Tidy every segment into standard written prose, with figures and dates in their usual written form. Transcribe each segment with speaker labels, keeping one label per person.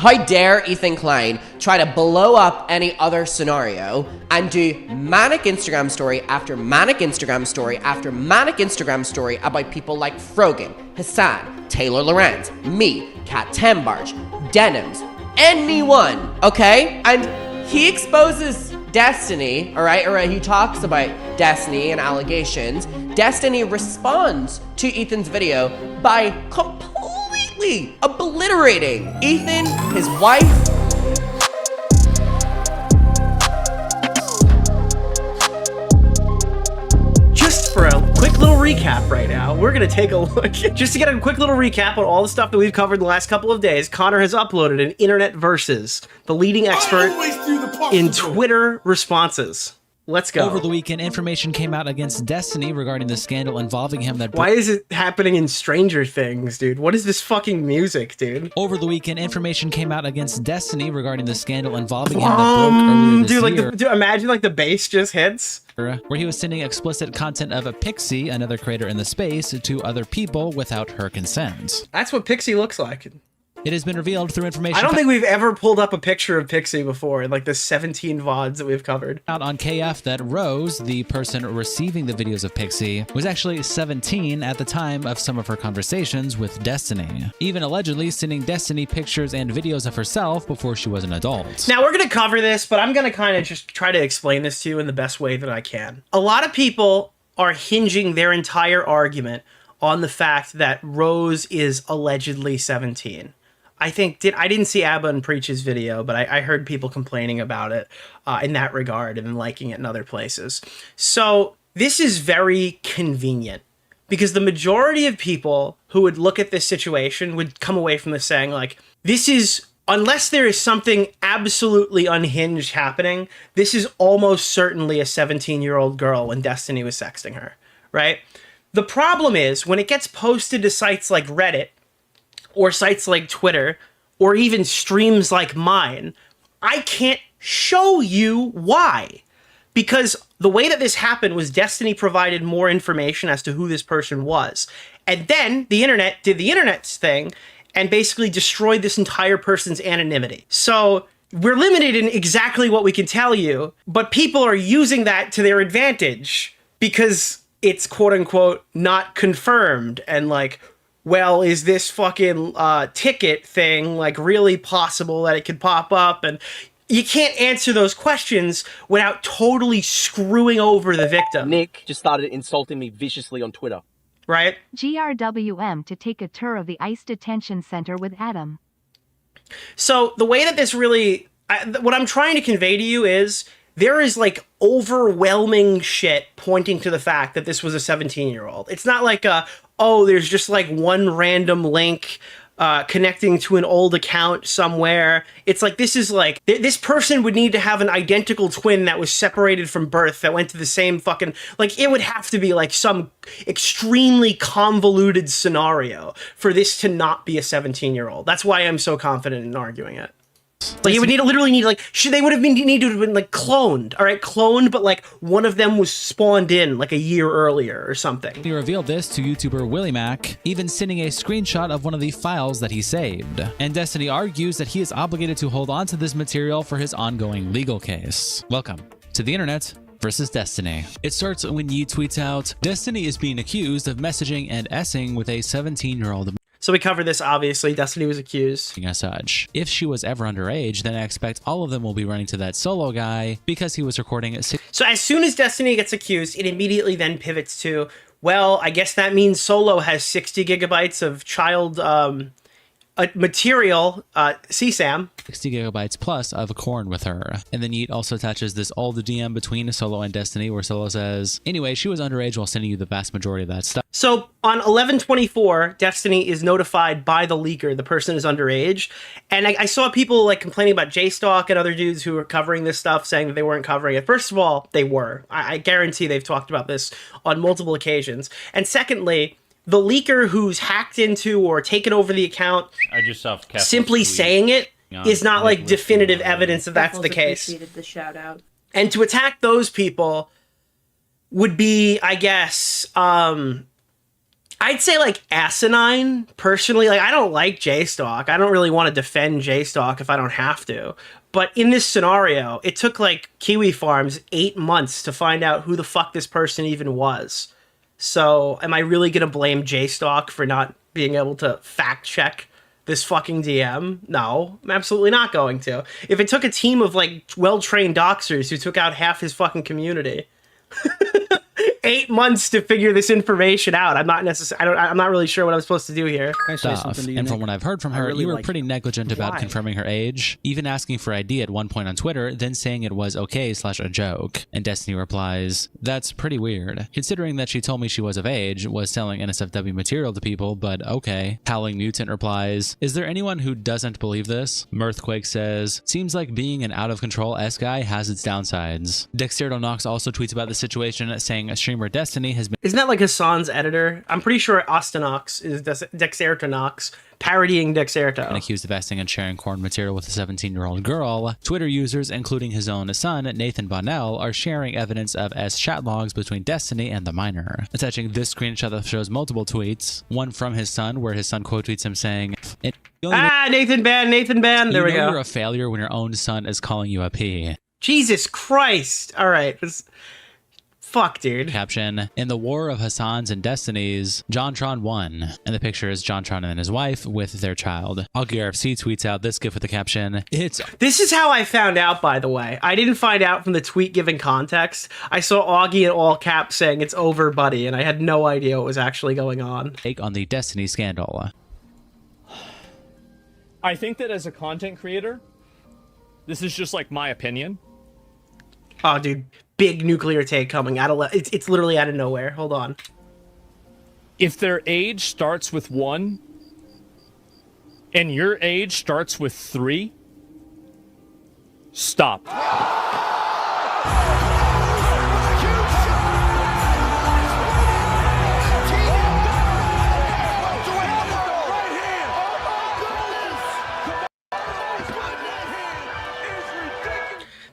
Speaker 1: How dare Ethan Klein try to blow up any other scenario and do manic Instagram story after manic Instagram story after manic Instagram story about people like Frogan, Hassan, Taylor Lorenz, me, Kat Tembarge, Denims, anyone, okay? And he exposes Destiny, all right, or he talks about Destiny and allegations. Destiny responds to Ethan's video by completely obliterating Ethan, his wife.
Speaker 2: Just for a quick little recap right now, we're going to take a look. Just to get a quick little recap on all the stuff that we've covered the last couple of days, Connor has uploaded an Internet Versus, the leading expert in Twitter responses. Let's go.
Speaker 3: Over the weekend, information came out against Destiny regarding the scandal involving him that...
Speaker 2: Why is it happening in Stranger Things, dude? What is this fucking music, dude?
Speaker 3: Over the weekend, information came out against Destiny regarding the scandal involving him that broke earlier this year.
Speaker 2: Dude, imagine like the bass just hits.
Speaker 3: Where he was sending explicit content of a Pixie, another creator in the space, to other people without her consent.
Speaker 2: That's what Pixie looks like.
Speaker 3: It has been revealed through information...
Speaker 2: I don't think we've ever pulled up a picture of Pixie before in like the 17 VODs that we've covered.
Speaker 3: Out on KF that Rose, the person receiving the videos of Pixie, was actually 17 at the time of some of her conversations with Destiny. Even allegedly sending Destiny pictures and videos of herself before she was an adult.
Speaker 2: Now we're going to cover this, but I'm going to kind of just try to explain this to you in the best way that I can. A lot of people are hinging their entire argument on the fact that Rose is allegedly 17. I didn't see Abba and Preach's video, but I heard people complaining about it in that regard and liking it in other places. So this is very convenient because the majority of people who would look at this situation would come away from this saying like, this is, unless there is something absolutely unhinged happening, this is almost certainly a 17-year-old girl when Destiny was sexting her, right? The problem is when it gets posted to sites like Reddit, or sites like Twitter, or even streams like mine, I can't show you why. Because the way that this happened was Destiny provided more information as to who this person was. And then the internet did the internet's thing and basically destroyed this entire person's anonymity. So we're limited in exactly what we can tell you, but people are using that to their advantage because it's quote unquote not confirmed and like, well, is this fucking ticket thing like really possible that it could pop up? And you can't answer those questions without totally screwing over the victim.
Speaker 4: Nick just started insulting me viciously on Twitter.
Speaker 2: Right?
Speaker 5: GRWM to take a tour of the ICE detention center with Adam.
Speaker 2: So the way that this really, what I'm trying to convey to you is there is like overwhelming shit pointing to the fact that this was a 17-year-old. It's not like there's just like one random link connecting to an old account somewhere. It's like, this is like, this person would need to have an identical twin that was separated from birth that went to the same fucking, like, it would have to be like some extremely convoluted scenario for this to not be a 17-year-old. That's why I'm so confident in arguing it. Like, you would literally need, like, they would have need to have been, like, cloned, all right? Cloned, but, like, one of them was spawned in, like, a year earlier or something.
Speaker 3: He revealed this to YouTuber Willie Mac, even sending a screenshot of one of the files that he saved. And Destiny argues that he is obligated to hold on to this material for his ongoing legal case. Welcome to the Internet versus Destiny. It starts when Yi tweets out, Destiny is being accused of messaging and essing with a 17-year-old.
Speaker 2: So we covered this, obviously. Destiny was accused.
Speaker 3: As such. If she was ever underage, then I expect all of them will be running to that solo guy because he was recording at...
Speaker 2: So as soon as Destiny gets accused, it immediately then pivots to, well, I guess that means Solo has 60 gigabytes of child material, CSAM.
Speaker 3: 60 gigabytes plus of corn with her. And then Yeet also attaches this all the DM between Solo and Destiny where Solo says, anyway, she was underage while sending you the vast majority of that stuff.
Speaker 2: So on 11/24, Destiny is notified by the leaker the person is underage. And I saw people like complaining about JStalk and other dudes who were covering this stuff saying that they weren't covering it. First of all, they were. I guarantee they've talked about this on multiple occasions. And secondly, the leaker who's hacked into or taken over the account,
Speaker 6: I just saw
Speaker 2: simply saying it is not like definitive evidence that that's the case.
Speaker 7: Appreciated the shout out.
Speaker 2: And to attack those people would be, I guess, I'd say like asinine, personally. Like, I don't like J-Stalk. I don't really want to defend J-Stalk if I don't have to. But in this scenario, it took like Kiwi Farms 8 months to find out who the fuck this person even was. So am I really going to blame J-Stalk for not being able to fact check this fucking DM? No, I'm absolutely not going to. If it took a team of like well-trained doxers who took out half his fucking community 8 months to figure this information out, I'm not really sure what I'm supposed to do here.
Speaker 3: Stuff. And from what I've heard from her, you were pretty negligent about
Speaker 2: Why?
Speaker 3: confirming her age, even asking for ID at one point on Twitter, then saying it was okay/a joke. And Destiny replies, "That's pretty weird, considering that she told me she was of age, was selling NSFW material to people, but okay." Howling Mutant replies, "Is there anyone who doesn't believe this?" Mirthquake says, "Seems like being an out-of-control S-guy has its downsides." Dexerto Nox also tweets about the situation, saying streamer Destiny has been
Speaker 2: Isn't that like Hassan's editor? I'm pretty sure Ostenox is Dexerto Nox parodying Dexerto.
Speaker 3: accused of vesting and sharing porn material with a 17-year-old girl. Twitter users, including his own son, Nathan Bonnell, are sharing evidence of S chat logs between Destiny and the minor, attaching this screenshot that shows multiple tweets, one from his son, where his son quote tweets him saying,
Speaker 2: Nathan Ban, there we go.
Speaker 3: You're a failure when your own son is calling you a P."
Speaker 2: Jesus Christ. All right. Fuck, dude.
Speaker 3: Caption, "In the war of Hassan's and Destiny's, JonTron won." And the picture is JonTron and his wife with their child. AugieRFC tweets out this gif with the caption,
Speaker 2: This is how I found out, by the way. I didn't find out from the tweet giving context. I saw Augie in all caps saying, "It's over, buddy," and I had no idea what was actually going on.
Speaker 3: Take on the Destiny scandal.
Speaker 6: I think that as a content creator, this is just like my opinion.
Speaker 2: Oh, dude. Big nuclear take coming out of... It's literally out of nowhere. Hold on.
Speaker 6: If their age starts with 1 and your age starts with 3, stop.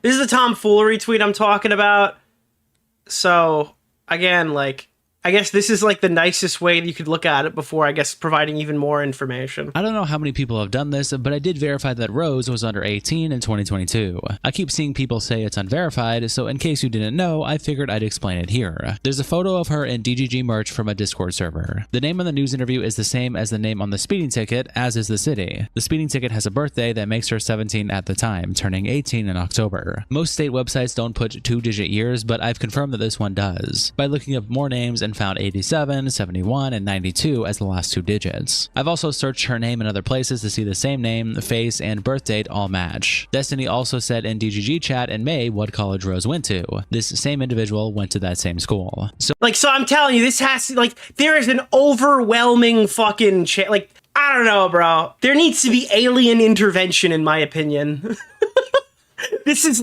Speaker 2: This is the tomfoolery tweet I'm talking about. So, again, like, I guess this is like the nicest way that you could look at it before, I guess, providing even more information.
Speaker 3: I don't know how many people have done this, but I did verify that Rose was under 18 in 2022. I keep seeing people say it's unverified, so in case you didn't know, I figured I'd explain it here. There's a photo of her in DGG merch from a Discord server. The name on the news interview is the same as the name on the speeding ticket, as is the city. The speeding ticket has a birthday that makes her 17 at the time, turning 18 in October. Most state websites don't put 2-digit years, but I've confirmed that this one does, by looking up more names and found 87, 71, and 92 as the last 2 digits. I've also searched her name in other places to see the same name, face, and birth date all match. Destiny also said in DGG chat in May what college Rose went to. This same individual went to that same school. So
Speaker 2: I'm telling you, this has to, like, there is an overwhelming fucking I don't know, bro. There needs to be alien intervention, in my opinion. This is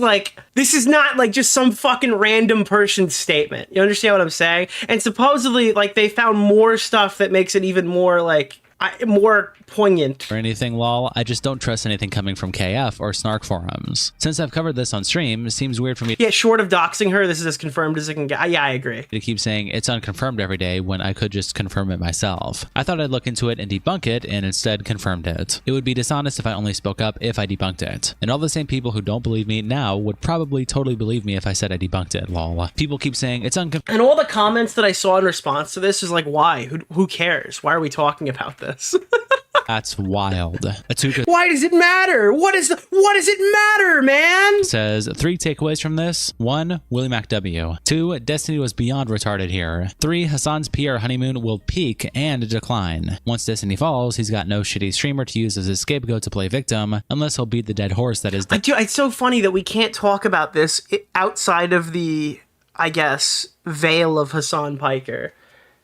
Speaker 2: not like just some fucking random person's statement. You understand what I'm saying? And supposedly, like, they found more stuff that makes it even more, like, more poignant.
Speaker 3: or anything, lol. I just don't trust anything coming from KF or Snark forums. Since I've covered this on stream, it seems weird for me
Speaker 2: Yeah, short of doxing her, this is as confirmed as it can get. Yeah, I agree.
Speaker 3: to keep saying it's unconfirmed every day when I could just confirm it myself. I thought I'd look into it and debunk it, and instead confirmed it. It would be dishonest if I only spoke up if I debunked it. And all the same people who don't believe me now would probably totally believe me if I said I debunked it, lol. People keep saying it's unconfirmed.
Speaker 2: And all the comments that I saw in response to this is like, why? Who cares? Why are we talking about this?
Speaker 3: That's wild. Atuka
Speaker 2: Why does it matter? What does it matter, man?
Speaker 3: says 3 takeaways from this. 1. Willie Mac W. 2. Destiny was beyond retarded here. 3. Hassan's PR honeymoon will peak and decline. Once Destiny falls, he's got no shitty streamer to use as a scapegoat to play victim, unless he'll beat the dead horse that is
Speaker 2: It's so funny that we can't talk about this outside of the, I guess, veil of Hassan Piker.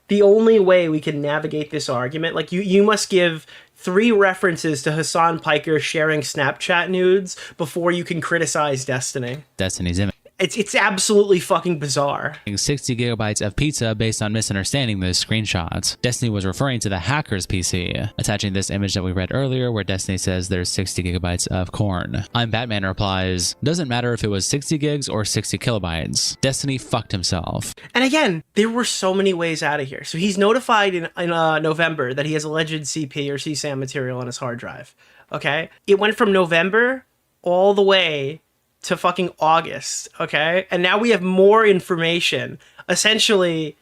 Speaker 2: The only way we can navigate this argument, like, you must give 3 references to Hassan Piker sharing Snapchat nudes before you can criticize Destiny.
Speaker 3: Destiny's image.
Speaker 2: It's absolutely fucking bizarre.
Speaker 3: 60 gigabytes of pizza based on misunderstanding this screenshot. Destiny was referring to the hacker's PC, attaching this image that we read earlier where Destiny says there's 60 gigabytes of corn. I'm Batman replies, doesn't matter if it was 60 gigs or 60 kilobytes. Destiny fucked himself.
Speaker 2: And again, there were so many ways out of here. So he's notified in November that he has alleged CP or CSAM material on his hard drive. Okay? It went from November all the way to fucking August, okay? And now we have more information, essentially,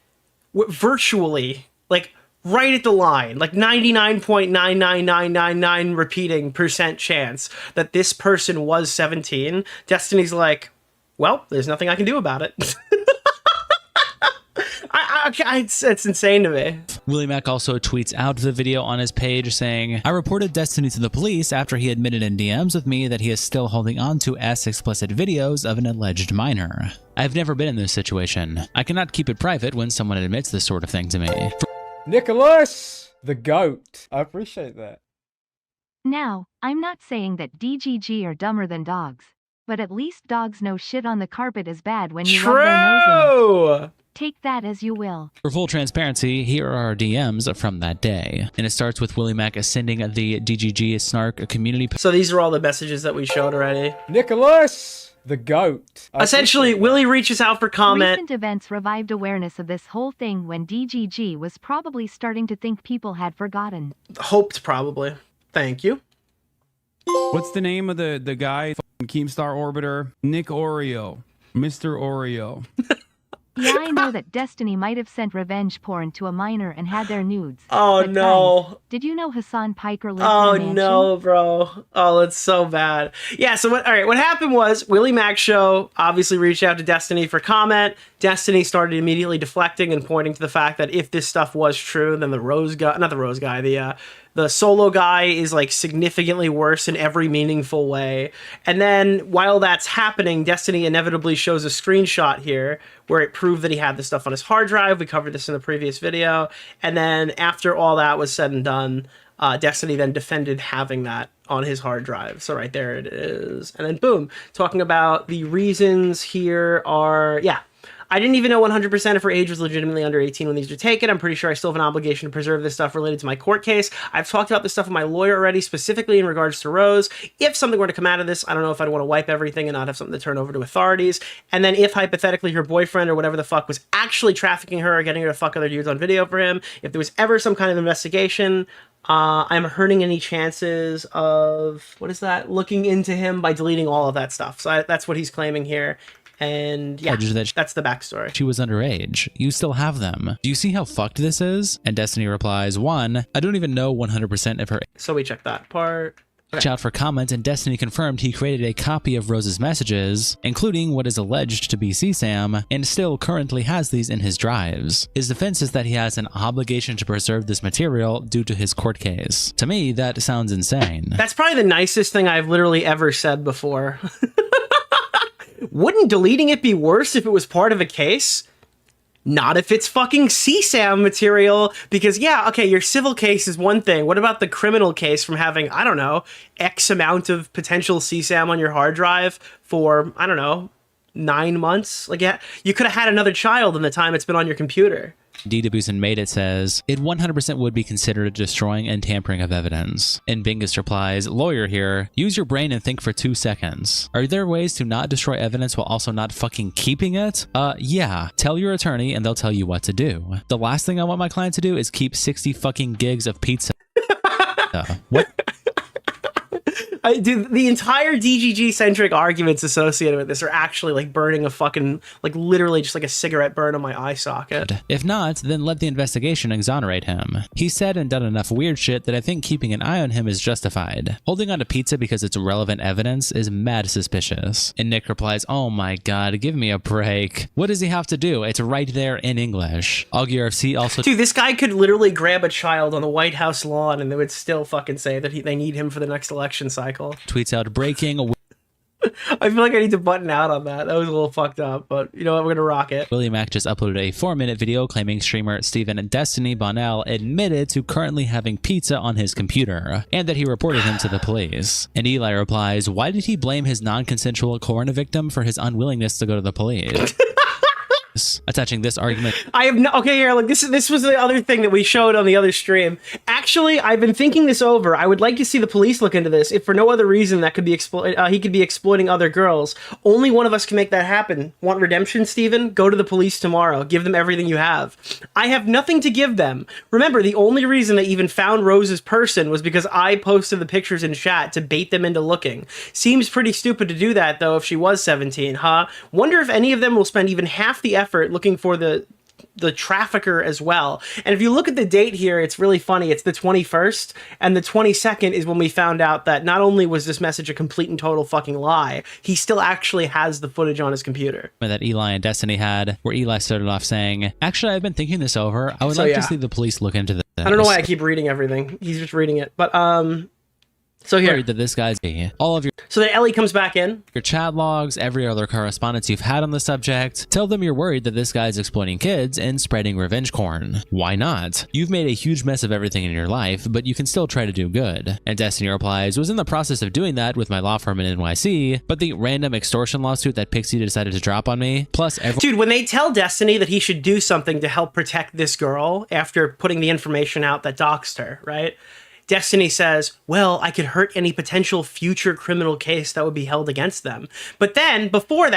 Speaker 2: virtually, like, right at the line, like 99.99999 repeating % chance that this person was 17. Destiny's like, well, there's nothing I can do about it. It's insane to me.
Speaker 3: Willie Mack also tweets out the video on his page saying, I reported Destiny to the police after he admitted in DMs with me that he is still holding on to explicit videos of an alleged minor. I've never been in this situation. I cannot keep it private when someone admits this sort of thing to me.
Speaker 7: Nicholas, the GOAT. I appreciate that.
Speaker 5: Now, I'm not saying that DGG are dumber than dogs, but at least dogs know shit on the carpet is bad when you rub their nose in it. Take that as you will.
Speaker 3: For full transparency, here are our DMs from that day. And it starts with Willie Mack sending the DGG Snark community.
Speaker 2: So these are all the messages that we showed already.
Speaker 7: Nicholas, the GOAT.
Speaker 2: Essentially, Willie reaches out for comment.
Speaker 5: Recent events revived awareness of this whole thing when DGG was probably starting to think people had forgotten.
Speaker 2: Hoped, probably. Thank you.
Speaker 8: What's the name of the guy? Keemstar Orbiter? Nick Oreo. Mr. Oreo.
Speaker 5: Yeah, I know that Destiny might have sent revenge porn to a minor and had their nudes.
Speaker 2: Oh,
Speaker 5: but
Speaker 2: no.
Speaker 5: Guys, did you know Hassan Piker lives in
Speaker 2: Oh,
Speaker 5: a mansion?
Speaker 2: no, bro. Oh, that's so bad. Yeah, so what happened was Willie Mack Show obviously reached out to Destiny for comment. Destiny started immediately deflecting and pointing to the fact that if this stuff was true, then the solo guy is like significantly worse in every meaningful way. And then while that's happening, Destiny inevitably shows a screenshot here where it proved that he had this stuff on his hard drive. We covered this in the previous video. And then after all that was said and done, Destiny then defended having that on his hard drive. So right there it is. And then boom, talking about the reasons here are, yeah. I didn't even know 100% if her age was legitimately under 18 when these were taken. I'm pretty sure I still have an obligation to preserve this stuff related to my court case. I've talked about this stuff with my lawyer already, specifically in regards to Rose. If something were to come out of this, I don't know if I'd want to wipe everything and not have something to turn over to authorities. And then if hypothetically her boyfriend or whatever the fuck was actually trafficking her or getting her to fuck other dudes on video for him, if there was ever some kind of investigation, I'm hurting any chances of, looking into him by deleting all of that stuff. So that's what he's claiming here. And yeah, that's the backstory.
Speaker 3: She was underage. You still have them. Do you see how fucked this is? And Destiny replies, 1, I don't even know 100% of her.
Speaker 2: So we check that part.
Speaker 3: Okay. Out for comment, and Destiny confirmed he created a copy of Rose's messages, including what is alleged to be CSAM, and still currently has these in his drives. His defense is that he has an obligation to preserve this material due to his court case. To me, that sounds insane.
Speaker 2: That's probably the nicest thing I've literally ever said before. Wouldn't deleting it be worse if it was part of a case? Not if it's fucking CSAM material, because yeah, okay, your civil case is one thing. What about the criminal case from having, I don't know, X amount of potential CSAM on your hard drive for, I don't know, 9 months? Like, yeah, you could have had another child in the time it's been on your computer.
Speaker 3: DWson made it says, it 100% would be considered destroying and tampering of evidence. And Bingus replies, lawyer here, use your brain and think for 2 seconds. Are there ways to not destroy evidence while also not fucking keeping it? Yeah. Tell your attorney and they'll tell you what to do. The last thing I want my client to do is keep 60 fucking gigs of pizza. What?
Speaker 2: Dude, the entire DGG-centric arguments associated with this are actually like burning a fucking, like literally just like a cigarette burn on my eye socket.
Speaker 3: If not, then let the investigation exonerate him. He said and done enough weird shit that I think keeping an eye on him is justified. Holding on to pizza because it's relevant evidence is mad suspicious. And Nick replies, oh my god, give me a break. What does he have to do? It's right there in English. AugURFC also—
Speaker 2: Dude, this guy could literally grab a child on the White House lawn and they would still fucking say that they need him for the next election cycle.
Speaker 3: Tweets out breaking.
Speaker 2: I feel like I need to button out on that. That was a little fucked up, but you know what? We're gonna rock it.
Speaker 3: Willie Mack just uploaded a 4-minute video claiming streamer Steven Destiny Bonnell admitted to currently having pizza on his computer and that he reported him to the police. And Eli replies, why did he blame his non-consensual corona victim for his unwillingness to go to the police? Attaching this argument.
Speaker 2: I have no, okay, here, look, this was the other thing that we showed on the other stream. Actually, I've been thinking this over. I would like to see the police look into this, if for no other reason that could be he could be exploiting other girls. Only one of us can make that happen. Want redemption, Steven? Go to the police tomorrow. Give them everything you have. I have nothing to give them. Remember, the only reason they even found Rose's person was because I posted the pictures in chat to bait them into looking. Seems pretty stupid to do that, though, if she was 17, huh? Wonder if any of them will spend even half the effort looking for the trafficker as well. And if you look at the date here, it's really funny. It's the 21st, and the 22nd is when we found out that not only was this message a complete and total fucking lie, he still actually has the footage on his computer.
Speaker 3: That Eli and Destiny had, where Eli started off saying, actually, I've been thinking this over. I would like to see the police look into this.
Speaker 2: I don't know why I keep reading everything. He's just reading it. But, so here.
Speaker 3: That this guy's all of your.
Speaker 2: So then Ellie comes back in.
Speaker 3: Your chat logs, every other correspondence you've had on the subject. Tell them you're worried that this guy's exploiting kids and spreading revenge corn. Why not? You've made a huge mess of everything in your life, but you can still try to do good. And Destiny replies, was in the process of doing that with my law firm in NYC, but the random extortion lawsuit that Pixie decided to drop on me, plus
Speaker 2: Dude, when they tell Destiny that he should do something to help protect this girl after putting the information out that doxed her, right? Destiny says, well, I could hurt any potential future criminal case that would be held against them. But then, before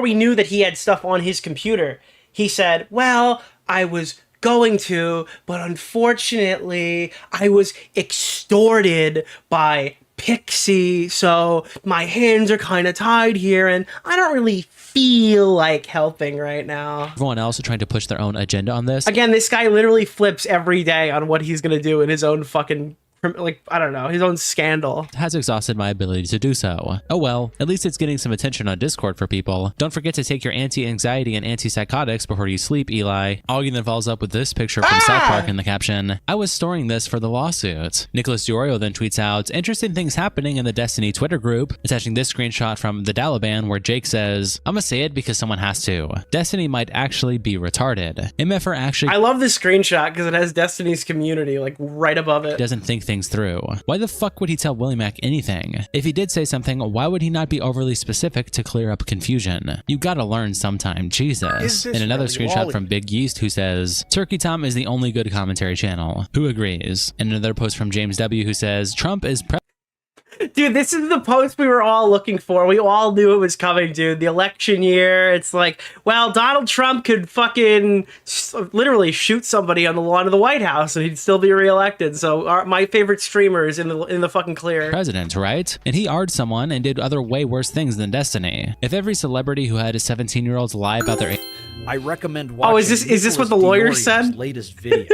Speaker 2: we knew that he had stuff on his computer, he said, well, I was going to, but unfortunately, I was extorted by Pixie, so my hands are kind of tied here, and I don't really feel like helping right now.
Speaker 3: Everyone else are trying to push their own agenda on this.
Speaker 2: Again, this guy literally flips every day on what he's going to do in his own fucking, like, I don't know, his own scandal.
Speaker 3: Has exhausted my ability to do so. Oh well, at least it's getting some attention on Discord for people. Don't forget to take your anti-anxiety and antipsychotics before you sleep, Eli. Augie then follows up with this picture from South Park in the caption, I was storing this for the lawsuit. Nicholas DeOrio then tweets out, interesting things happening in the Destiny Twitter group, attaching this screenshot from the Dalaban where Jake says, I'ma say it because someone has to. Destiny might actually be retarded. MFR actually—
Speaker 2: I love this screenshot because it has Destiny's community like right above it.
Speaker 3: Doesn't think things through. Why the fuck would he tell Willie Mack anything? If he did say something, why would he not be overly specific to clear up confusion? You gotta learn sometime, Jesus. And another screenshot from Big Yeast who says, Turkey Tom is the only good commentary channel. Who agrees? And another post from James W who says, Trump is
Speaker 2: Dude, this is the post we were all looking for. We all knew it was coming, dude. The election year, it's like, well, Donald Trump could fucking literally shoot somebody on the lawn of the White House and he'd still be reelected. So my favorite streamer is in the fucking clear.
Speaker 3: President, right? And he AR'd someone and did other way worse things than Destiny. If every celebrity who had a 17-year-olds lie about their—
Speaker 9: I recommend watching—
Speaker 2: Oh, is this what the lawyer said?
Speaker 9: Latest video.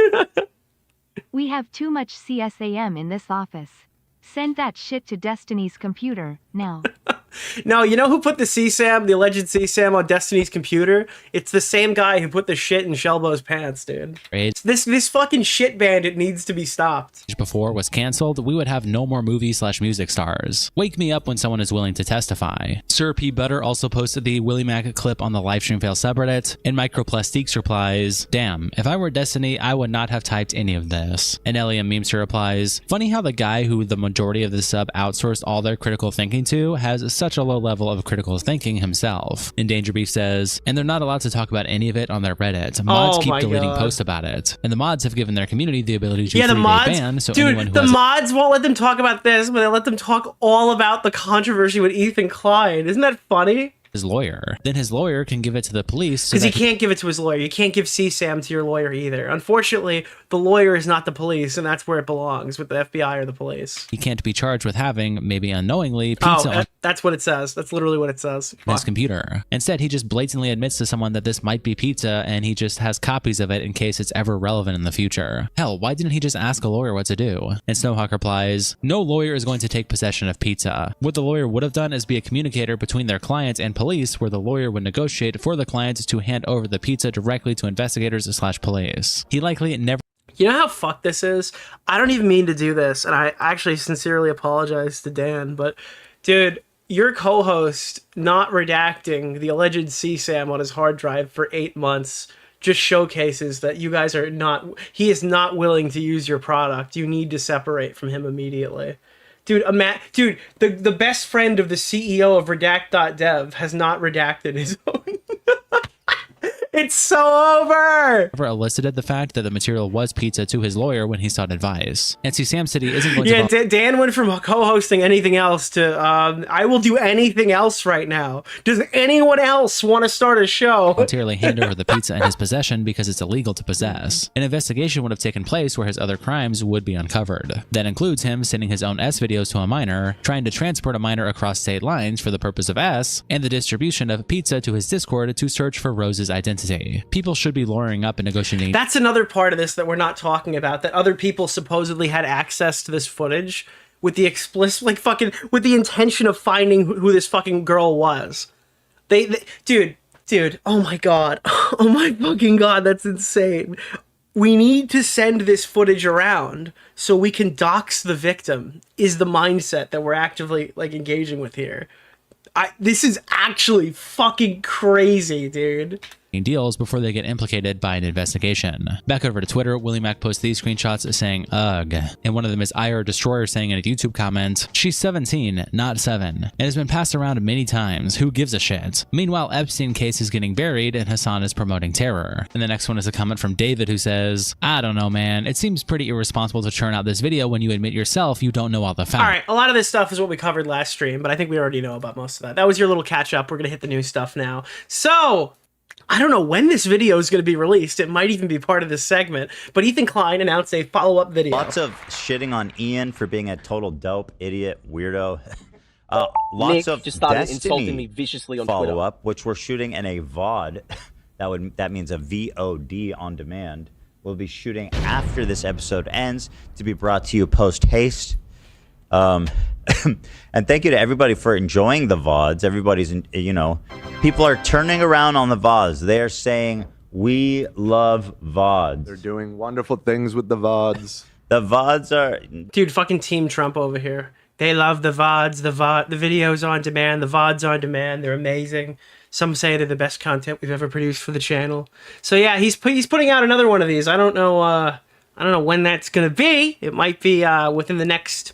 Speaker 5: We have too much CSAM in this office. Send that shit to Destiny's computer, now.
Speaker 2: No, you know who put the CSAM, the alleged CSAM, on Destiny's computer? It's the same guy who put the shit in Shelbo's pants, dude. This fucking shit bandit needs to be stopped.
Speaker 3: Before was canceled, we would have no more movie/music stars. Wake me up when someone is willing to testify. Sir P. Butter also posted the Willie Mack clip on the livestream fail subreddit, and Microplastiques replies, damn, if I were Destiny, I would not have typed any of this. And Eliam Memester replies, funny how the guy who the majority of the sub outsourced all their critical thinking to has such a low level of critical thinking himself. And Danger Beef says, and they're not allowed to talk about any of it on their Reddit. Mods keep deleting posts about it. And the mods have given their community the ability to
Speaker 2: the mods,
Speaker 3: ban, so
Speaker 2: dude,
Speaker 3: anyone who
Speaker 2: the mods won't let them talk about this, but they let them talk all about the controversy with Ethan Klein. Isn't that funny?
Speaker 3: His lawyer. Then his lawyer can give it to the police.
Speaker 2: Because he can't give it to his lawyer. You can't give CSAM to your lawyer either. Unfortunately, the lawyer is not the police, and that's where it belongs, with the FBI or the police.
Speaker 3: He can't be charged with having, maybe unknowingly, pizza on
Speaker 2: that's what it says. That's literally what it says.
Speaker 3: His computer. Instead, he just blatantly admits to someone that this might be pizza, and he just has copies of it in case it's ever relevant in the future. Hell, why didn't he just ask a lawyer what to do? And Snowhawk replies, no lawyer is going to take possession of pizza. What the lawyer would have done is be a communicator between their clients and police, where the lawyer would negotiate for the client to hand over the pizza directly to investigators/police. He likely never—
Speaker 2: You know how fucked this is? I don't even mean to do this, and I actually sincerely apologize to Dan, but dude, your co-host not redacting the alleged CSAM on his hard drive for 8 months just showcases that you guys are not, he is not willing to use your product. You need to separate from him immediately. Dude, the best friend of the CEO of redact.dev has not redacted his own. It's so over!
Speaker 3: Never elicited the fact that the material was pizza to his lawyer when he sought advice. NC Sam City isn't going to...
Speaker 2: Dan went from co-hosting anything else to, I will do anything else right now. Does anyone else want to start a show?
Speaker 3: Voluntarily hand over the pizza in his possession because it's illegal to possess. An investigation would have taken place where his other crimes would be uncovered. That includes him sending his own S videos to a minor, trying to transport a minor across state lines for the purpose of S, and the distribution of pizza to his Discord to search for Rose's identity. People should be lawyering up and negotiating.
Speaker 2: That's another part of this that we're not talking about, that other people supposedly had access to this footage with the explicit, like, fucking, with the intention of finding who this fucking girl was. Dude, oh my god. Oh my fucking god, that's insane. We need to send this footage around so we can dox the victim, is the mindset that we're actively, like, engaging with here. This is actually fucking crazy, dude.
Speaker 3: Deals before they get implicated by an investigation. Back over to Twitter, Willie Mac posts these screenshots saying, ugh. And one of them is IR Destroyer saying in a YouTube comment, she's 17, not 7, and has been passed around many times. Who gives a shit? Meanwhile, Epstein case is getting buried and Hassan is promoting terror. And the next one is a comment from David who says, I don't know, man. It seems pretty irresponsible to churn out this video when you admit yourself you don't know all the facts.
Speaker 2: All right, a lot of this stuff is what we covered last stream, but I think we already know about most of that. That was your little catch up. We're going to hit the new stuff now. So, I don't know when this video is going to be released. It might even be part of this segment. But Ethan Klein announced a follow-up video.
Speaker 9: Lots of shitting on Ian for being a total dope, idiot, weirdo. Lots
Speaker 4: Nick
Speaker 9: of
Speaker 4: just started
Speaker 9: Destiny
Speaker 4: insulting me viciously on Twitter.
Speaker 9: follow-up, which we're shooting in a VOD. That means a VOD on demand. We'll be shooting after this episode ends to be brought to you post-haste. And thank you to everybody for enjoying the VODs. Everybody's, people are turning around on the VODs. They are saying, we love VODs.
Speaker 10: They're doing wonderful things with the VODs.
Speaker 9: The VODs are...
Speaker 2: Dude, fucking Team Trump over here. They love the VODs, the videos on demand, the VODs on demand. They're amazing. Some say they're the best content we've ever produced for the channel. So yeah, he's putting out another one of these. I don't know when that's gonna be. It might be within the next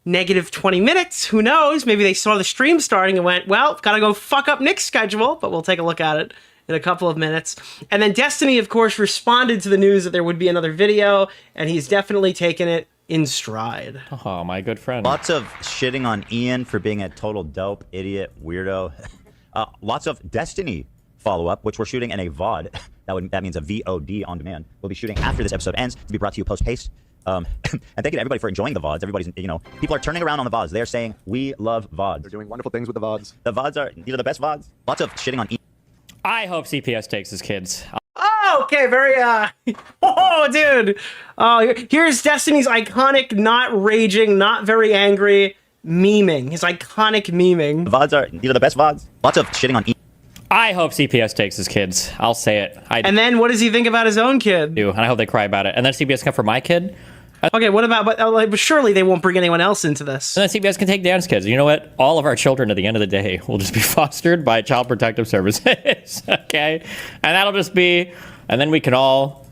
Speaker 2: negative 20 minutes. Who knows? Maybe they saw the stream starting and went, well, gotta go fuck up Nick's schedule, but we'll take a look at it in a couple of minutes. And then Destiny, of course, responded to the news that there would be another video, and he's definitely taken it in stride.
Speaker 6: Oh, my good friend.
Speaker 9: Lots of shitting on Ian for being a total dope, idiot, weirdo. Lots of Destiny follow-up, which we're shooting in a VOD. That means a VOD on demand. We'll be shooting after this episode ends to be brought to you post-haste. And thank you to everybody for enjoying the VODs. Everybody's, people are turning around on the VODs. They are saying, we love VODs.
Speaker 10: They're doing wonderful things with the VODs.
Speaker 9: The VODs are, these are the best VODs. Lots of shitting on Ian.
Speaker 6: I hope CPS takes his kids.
Speaker 2: Oh, okay, very, oh, dude. Oh, here's Destiny's iconic, not raging, not very angry memeing. His iconic memeing.
Speaker 9: The VODs are, these are the best VODs. Lots of shitting on Ian.
Speaker 6: I hope CPS takes his kids. I'll say it.
Speaker 2: And then what does he think about his own kid?
Speaker 6: And I hope they cry about it. And then CPS come for my kid.
Speaker 2: Okay, what about, but surely they won't bring anyone else into this.
Speaker 6: And then CPS can take Dan's kids. You know what? All of our children at the end of the day will just be fostered by Child Protective Services. Okay? And that'll just be, and then we can all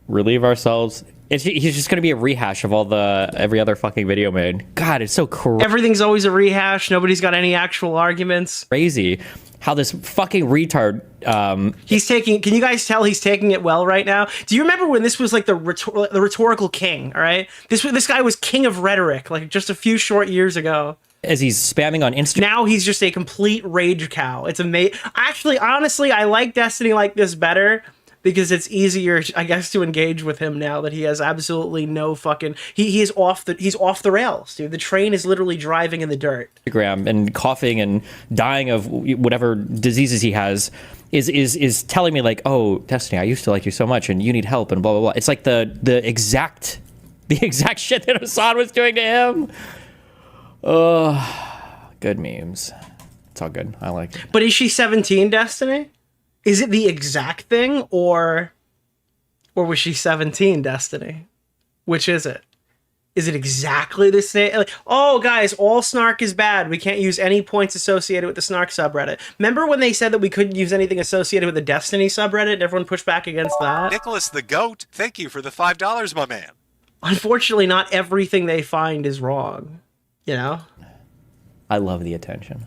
Speaker 6: relieve ourselves. He's just going to be a rehash of every other fucking video made. God, it's so crazy.
Speaker 2: Everything's always a rehash. Nobody's got any actual arguments.
Speaker 6: Crazy how this fucking retard,
Speaker 2: can you guys tell he's taking it well right now? Do you remember when this was like the rhetorical king, all right? This guy was king of rhetoric, like just a few short years ago.
Speaker 6: As he's spamming on Instagram.
Speaker 2: Now he's just a complete rage cow. It's amazing. Actually, honestly, I like Destiny like this better because it's easier, I guess, to engage with him now that he has absolutely no fucking... He's off the rails, dude. The train is literally driving in the dirt.
Speaker 6: Instagram and coughing and dying of whatever diseases he has is telling me like, oh, Destiny, I used to like you so much and you need help and blah, blah, blah. It's like the exact shit that Hassan was doing to him. Good memes. It's all good. I like it.
Speaker 2: But is she 17, Destiny? Is it the exact thing, or was she 17, Destiny? Which is it? Is it exactly the same? Like, oh, guys, all snark is bad. We can't use any points associated with the snark subreddit. Remember when they said that we couldn't use anything associated with the Destiny subreddit and everyone pushed back against that?
Speaker 11: Nicholas the Goat, thank you for the $5, my man.
Speaker 2: Unfortunately, not everything they find is wrong. You know?
Speaker 6: I love the attention.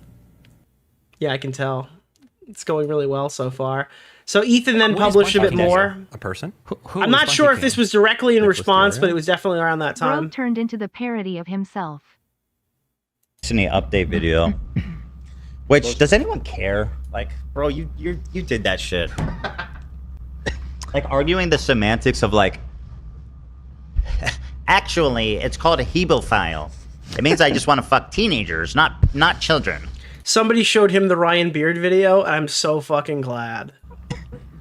Speaker 2: Yeah, I can tell. It's going really well so far. So Ethan then published a bit more.
Speaker 11: A person?
Speaker 2: I'm not sure if this was directly in response, but it was definitely around that time.
Speaker 5: Rogue turned into the parody of himself.
Speaker 9: Destiny update video. Which, does anyone care? Like, bro, you did that shit. Like, arguing the semantics of, like, actually, it's called a hebelophile. It means I just want to fuck teenagers, not children.
Speaker 2: Somebody showed him the Ryan Beard video, and I'm so fucking glad.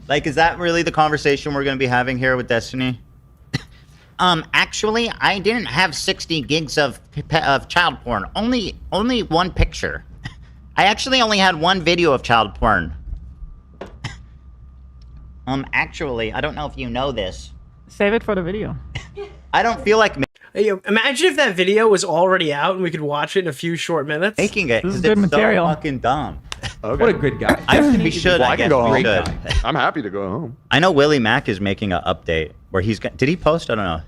Speaker 9: Like, is that really the conversation we're going to be having here with Destiny? Actually, I didn't have 60 gigs of child porn. Only one picture. I actually only had one video of child porn. Actually, I don't know if you know this.
Speaker 12: Save it for the video.
Speaker 9: I don't feel like
Speaker 2: Hey, imagine if that video was already out and we could watch it in a few short minutes.
Speaker 9: making it
Speaker 12: This is
Speaker 9: because
Speaker 12: good
Speaker 9: it's
Speaker 12: material.
Speaker 9: so fucking dumb.
Speaker 10: Okay.
Speaker 7: What a good guy.
Speaker 9: We should.
Speaker 10: Well,
Speaker 9: I
Speaker 10: I can
Speaker 9: guess
Speaker 10: go
Speaker 9: we
Speaker 10: home.
Speaker 9: should.
Speaker 10: I'm happy to go home.
Speaker 9: I know Willie Mack is making an update where he's. Did he post? I don't know.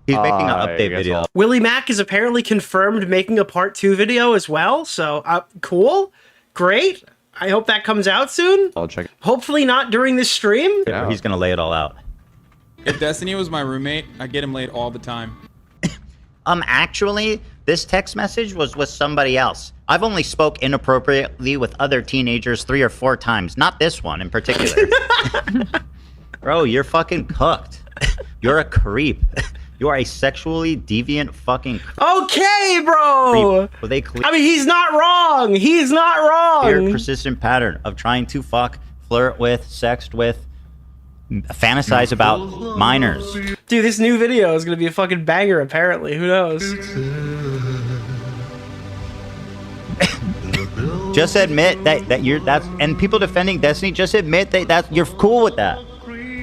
Speaker 9: He's making an
Speaker 10: I
Speaker 9: update
Speaker 10: guess
Speaker 9: video.
Speaker 10: I'll-
Speaker 2: Willie Mack is apparently confirmed making a part 2 video as well. So, cool. Great. I hope that comes out soon.
Speaker 10: I'll check.
Speaker 2: Hopefully not during this stream.
Speaker 9: Where he's gonna lay it all out.
Speaker 8: If Destiny was my roommate, I'd get him laid all the time.
Speaker 9: Actually, this text message was with somebody else. I've only spoke inappropriately with other teenagers 3 or 4 times, not this one in particular. Bro, you're fucking cooked. You're a creep. You are a sexually deviant fucking
Speaker 2: Okay, bro.
Speaker 9: creep. With a clear,
Speaker 2: I mean, he's not wrong. He's not wrong.
Speaker 9: persistent pattern of trying to fuck, flirt with, sext with, fantasize about minors.
Speaker 2: Dude, this new video is going to be a fucking banger, apparently. Who knows?
Speaker 9: Just admit that you're and people defending Destiny, just admit that you're cool with that.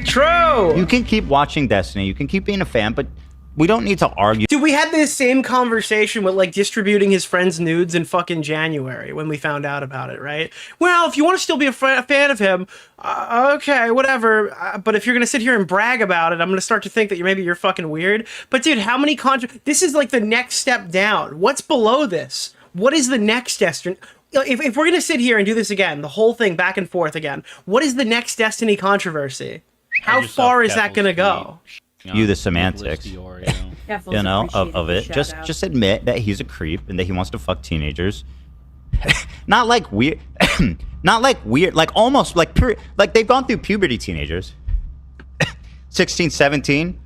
Speaker 2: True.
Speaker 9: You can keep watching Destiny, you can keep being a fan, but we don't need to argue.
Speaker 2: Dude, we had this same conversation with, like, distributing his friends' nudes in fucking January when we found out about it, right? Well, if you want to still be a fan of him, okay, whatever. But if you're going to sit here and brag about it, I'm going to start to think that maybe you're fucking weird. But, dude, how many this is, like, the next step down. What's below this? What is the next Destiny? If we're going to sit here and do this again, the whole thing back and forth again, what is the next Destiny controversy? How far is that going to go?
Speaker 9: You the semantics, you know, of it. Just admit that he's a creep and that he wants to fuck teenagers. Not like weird, like almost like like they've gone through puberty, teenagers. 16, 17.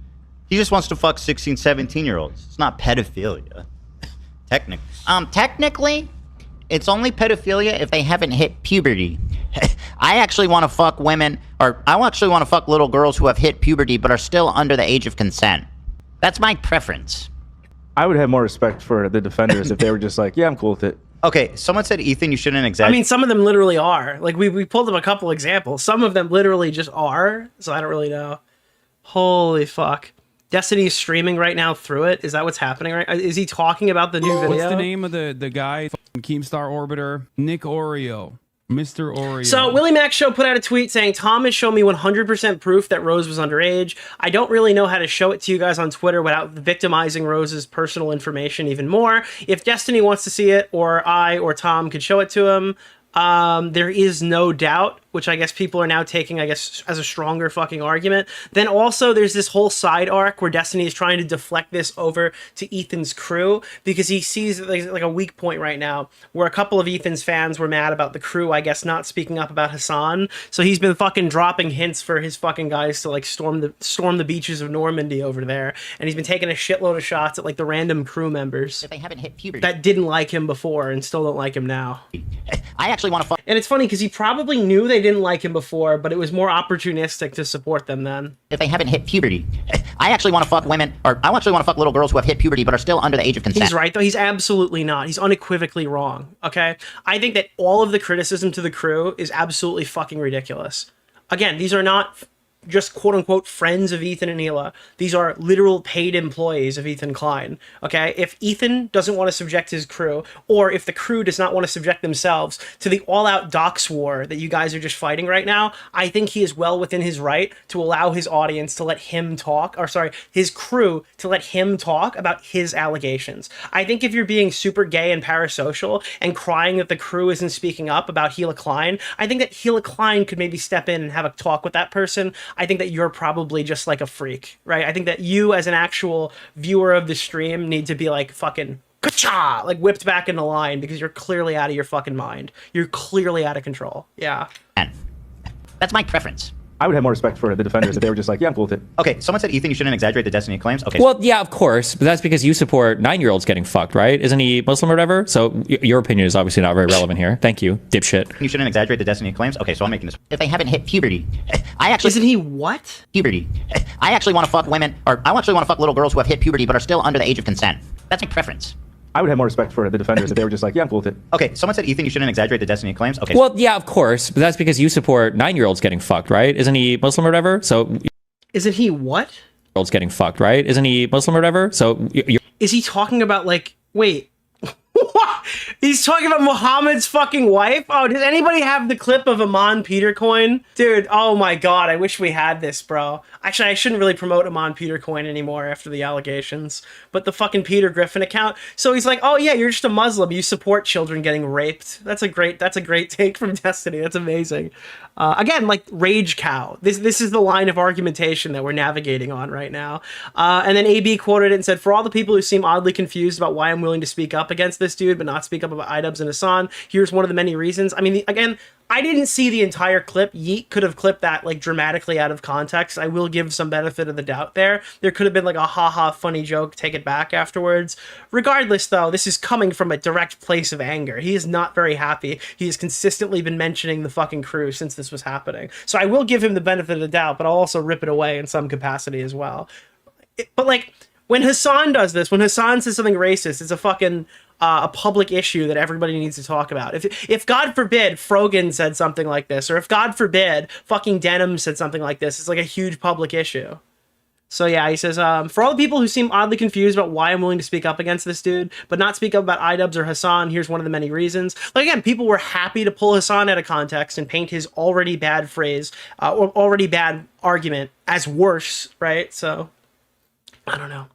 Speaker 9: He just wants to fuck 16, 17-year-olds. It's not pedophilia. Technically, it's only pedophilia if they haven't hit puberty. I actually want to fuck women, or I actually want to fuck little girls who have hit puberty but are still under the age of consent. That's my preference.
Speaker 7: I would have more respect for the defenders if they were just like, yeah, I'm cool with it.
Speaker 9: Okay, someone said, Ethan, you shouldn't exaggerate.
Speaker 2: I mean, some of them literally are. Like, we pulled up a couple examples. Some of them literally just are, so I don't really know. Holy fuck. Destiny is streaming right now through it. Is that what's happening right? Is he talking about the new video?
Speaker 8: What's the name of the guy? Keemstar Orbiter? Nick DeOrio. Mr. Oreo.
Speaker 2: So Willie Mac Show put out a tweet saying, Tom has shown me 100% proof that Rose was underage. I don't really know how to show it to you guys on Twitter without victimizing Rose's personal information even more. If Destiny wants to see it, or I or Tom could show it to him, there is no doubt, which I guess people are now taking, I guess, as a stronger fucking argument. Then also there's this whole side arc where Destiny is trying to deflect this over to Ethan's crew because he sees like a weak point right now where a couple of Ethan's fans were mad about the crew, I guess, not speaking up about Hassan. So he's been fucking dropping hints for his fucking guys to like storm the beaches of Normandy over there. And he's been taking a shitload of shots at like the random crew members
Speaker 9: If they haven't hit puberty.
Speaker 2: that didn't like him before and still don't like him now.
Speaker 9: I actually want to fuck.
Speaker 2: And it's funny because he probably knew they didn't like him before, but it was more opportunistic to support them then.
Speaker 9: If they haven't hit puberty. I actually want to fuck women, or I actually want to fuck little girls who have hit puberty but are still under the age of consent.
Speaker 2: He's right, though. He's absolutely not. He's unequivocally wrong, okay? I think that all of the criticism to the crew is absolutely fucking ridiculous. Again, these are not just quote unquote friends of Ethan and Hila. These are literal paid employees of Ethan Klein. Okay, if Ethan doesn't want to subject his crew, or if the crew does not want to subject themselves to the all-out dox war that you guys are just fighting right now, I think he is well within his right to allow his audience to let him talk, or sorry, his crew to let him talk about his allegations. I think if you're being super gay and parasocial and crying that the crew isn't speaking up about Hila Klein, I think that Hila Klein could maybe step in and have a talk with that person. I think that you're probably just like a freak, right? I think that you as an actual viewer of the stream need to be like fucking ka-cha, like whipped back into line, because you're clearly out of your fucking mind. You're clearly out of control. Yeah.
Speaker 9: That's my preference.
Speaker 10: I would have more respect for the defenders if they were just like, yeah, I'm cool with it.
Speaker 9: Okay, someone said, Ethan, you shouldn't exaggerate the Destiny claims. Okay.
Speaker 6: Well, yeah, of course, but that's because you support 9-year-olds getting fucked, right? Isn't he Muslim or whatever? So your opinion is obviously not very relevant here. Thank you, dipshit.
Speaker 9: You shouldn't exaggerate the Destiny claims. Okay, so I'm making this. If they haven't hit puberty, I actually.
Speaker 2: Isn't he what?
Speaker 9: Puberty. I actually want to fuck women, or I actually want to fuck little girls who have hit puberty but are still under the age of consent. That's my preference.
Speaker 10: I would have more respect for the defenders if they were just like, yeah, I'm cool with it.
Speaker 9: Okay, someone said, Ethan, you shouldn't exaggerate the Destiny claims. Okay.
Speaker 6: Well, yeah, of course, but that's because you support 9-year-olds getting fucked, right? Isn't he Muslim or whatever? So.
Speaker 2: Isn't he what?
Speaker 6: Getting fucked, right? Isn't he Muslim or whatever? So.
Speaker 2: Is he talking about like? Wait. What? He's talking about Muhammad's fucking wife? Oh, does anybody have the clip of Amon Petercoin? Dude, oh my god, I wish we had this, bro. Actually, I shouldn't really promote Amon Petercoin anymore after the allegations. But the fucking Peter Griffin account. So he's like, oh yeah, you're just a Muslim. You support children getting raped. That's a great take from Destiny. That's amazing. Again, like Rage Cow. This is the line of argumentation that we're navigating on right now. And then AB quoted it and said, for all the people who seem oddly confused about why I'm willing to speak up against this dude, but not speak up about iDubbbz and Hassan, here's one of the many reasons. I mean, again, I didn't see the entire clip. Yeet could have clipped that like dramatically out of context. I will give some benefit of the doubt there. There could have been like a haha funny joke, take it back afterwards. Regardless though, this is coming from a direct place of anger. He is not very happy. He has consistently been mentioning the fucking crew since this was happening. So I will give him the benefit of the doubt, but I'll also rip it away in some capacity as well. But like, when Hassan does this, when Hassan says something racist, it's a fucking a public issue that everybody needs to talk about. If God forbid Frogan said something like this, or if God forbid fucking Denim said something like this, it's like a huge public issue. So yeah, he says, for all the people who seem oddly confused about why I'm willing to speak up against this dude, but not speak up about iDubbbz or Hassan, here's one of the many reasons. Like again, people were happy to pull Hassan out of context and paint his already bad phrase, or already bad argument as worse, right? So, I don't know.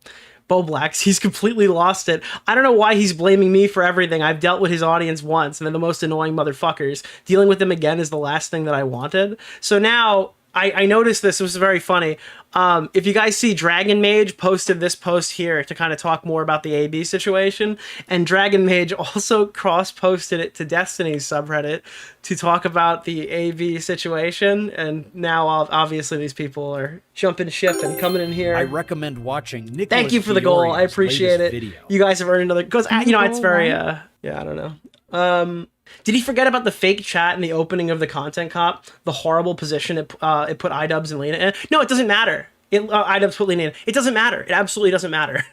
Speaker 2: Bo Blacks, he's completely lost it. I don't know why he's blaming me for everything. I've dealt with his audience once, and they're the most annoying motherfuckers. Dealing with them again is the last thing that I wanted. So now, I noticed this. It was very funny. If you guys see, Dragon Mage posted this post here to kind of talk more about the AB situation, and Dragon Mage also cross-posted it to Destiny's subreddit to talk about the AB situation, and now obviously these people are jumping ship and coming in here.
Speaker 12: I recommend watching Nicholas
Speaker 2: Thank you for the goal. I appreciate it. Video. You guys have earned another, because you know, it's very yeah, I don't know. Did he forget about the fake chat in the opening of the content cop? The horrible position it put iDubbbz and Lena in? No, it doesn't matter. iDubbbz put Lena in. It doesn't matter. It absolutely doesn't matter.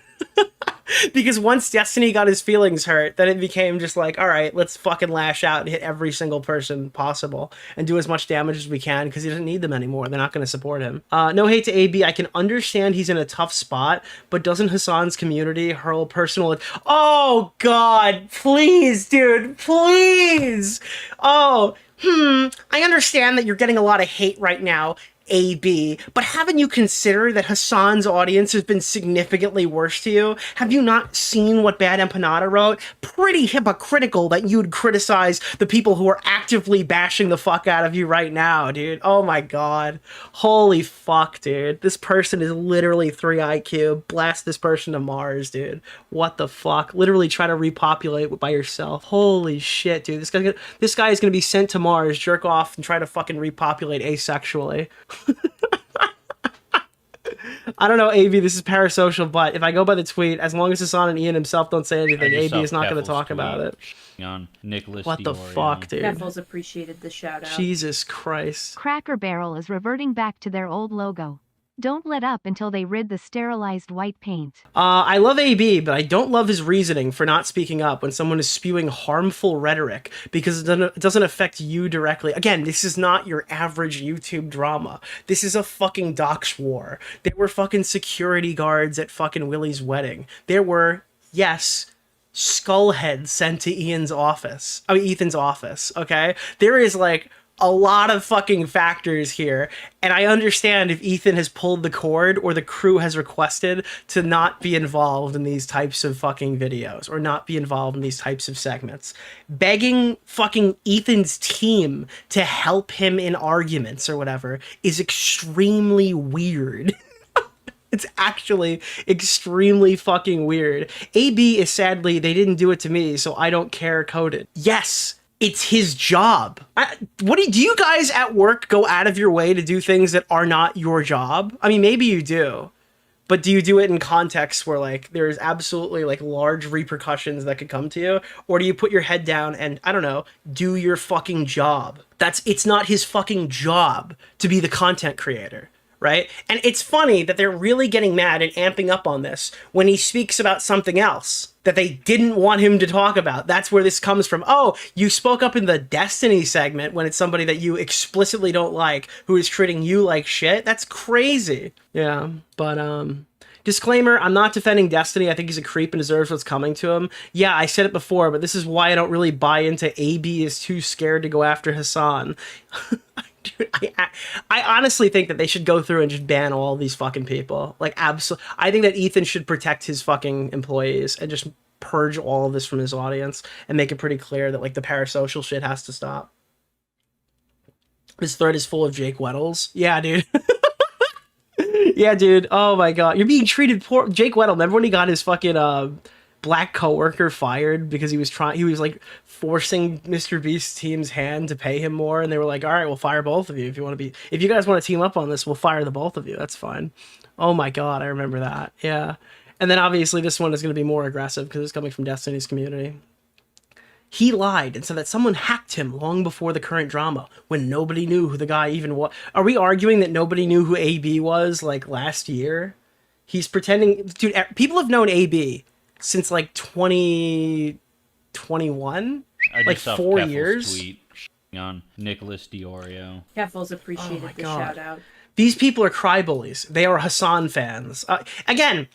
Speaker 2: Because once Destiny got his feelings hurt, then it became just like, all right, let's fucking lash out and hit every single person possible and do as much damage as we can, because he doesn't need them anymore. They're not going to support him. No hate to AB. I can understand he's in a tough spot, but doesn't Hassan's community hurl personal... Oh, God. Please, dude. Please. Oh, I understand that you're getting a lot of hate right now, AB, but haven't you considered that Hassan's audience has been significantly worse to you? Have you not seen what Bad Empanada wrote? Pretty hypocritical that you'd criticize the people who are actively bashing the fuck out of you right now, dude. Oh my god. Holy fuck, dude. This person is literally 3 IQ. Blast this person to Mars, dude. What the fuck? Literally try to repopulate by yourself. Holy shit, dude. This guy is gonna be sent to Mars, jerk off, and try to fucking repopulate asexually. I don't know, AB, this is parasocial, but if I go by the tweet, as long as Hassan and Ian himself don't say anything, AB is not going to talk about it.
Speaker 13: On Nicholas
Speaker 2: what the
Speaker 13: DeOrio.
Speaker 2: fuck, dude?
Speaker 14: Keffels appreciated the shout out.
Speaker 2: Jesus Christ.
Speaker 5: Cracker Barrel is reverting back to their old logo. Don't let up until they rid the sterilized white paint.
Speaker 2: I love AB, but I don't love his reasoning for not speaking up when someone is spewing harmful rhetoric because it doesn't affect you directly. Again, this is not your average YouTube drama. This is a fucking dox war. There were fucking security guards at fucking Willie's wedding. There were, yes, skullheads sent to Ethan's office, okay? There is, like, a lot of fucking factors here, and I understand if Ethan has pulled the cord or the crew has requested to not be involved in these types of fucking videos or not be involved in these types of segments. Begging fucking Ethan's team to help him in arguments or whatever is extremely weird. It's actually extremely fucking weird. AB is sadly, they didn't do it to me, so I don't care coded. Yes, it's his job. Do you guys at work go out of your way to do things that are not your job? I mean, maybe you do, but do you do it in contexts where, like, there's absolutely, like, large repercussions that could come to you? Or do you put your head down and, I don't know, do your fucking job? It's not his fucking job to be the content creator, right? And it's funny that they're really getting mad and amping up on this when he speaks about something else that they didn't want him to talk about. That's where this comes from. Oh, you spoke up in the Destiny segment when it's somebody that you explicitly don't like who is treating you like shit. That's crazy. Yeah, but disclaimer, I'm not defending Destiny. I think he's a creep and deserves what's coming to him. Yeah, I said it before, but this is why I don't really buy into AB is too scared to go after Hassan. Dude, I honestly think that they should go through and just ban all these fucking people. Like, absolutely. I think that Ethan should protect his fucking employees and just purge all of this from his audience and make it pretty clear that, like, the parasocial shit has to stop. This thread is full of Jake Weddles. Yeah, dude. Yeah, dude. Oh my god. You're being treated poor. Jake Weddle, remember when he got his fucking black coworker fired because he was like forcing Mr. Beast's team's hand to pay him more, and they were like, all right, we'll fire both of you if you guys want to team up on this, we'll fire the both of you. That's fine. Oh my god, I remember that. Yeah. And then obviously this one is going to be more aggressive because it's coming from Destiny's community. He lied and said that someone hacked him long before the current drama when nobody knew who the guy even was. Are we arguing that nobody knew who AB was, like, last year? He's pretending. Dude, people have known AB since, like, 2021? Like, 4 years?
Speaker 12: Tweet on Nicholas DeOrio.
Speaker 13: Keffels appreciated the shout out.
Speaker 2: These people are crybullies. They are Hassan fans. Again,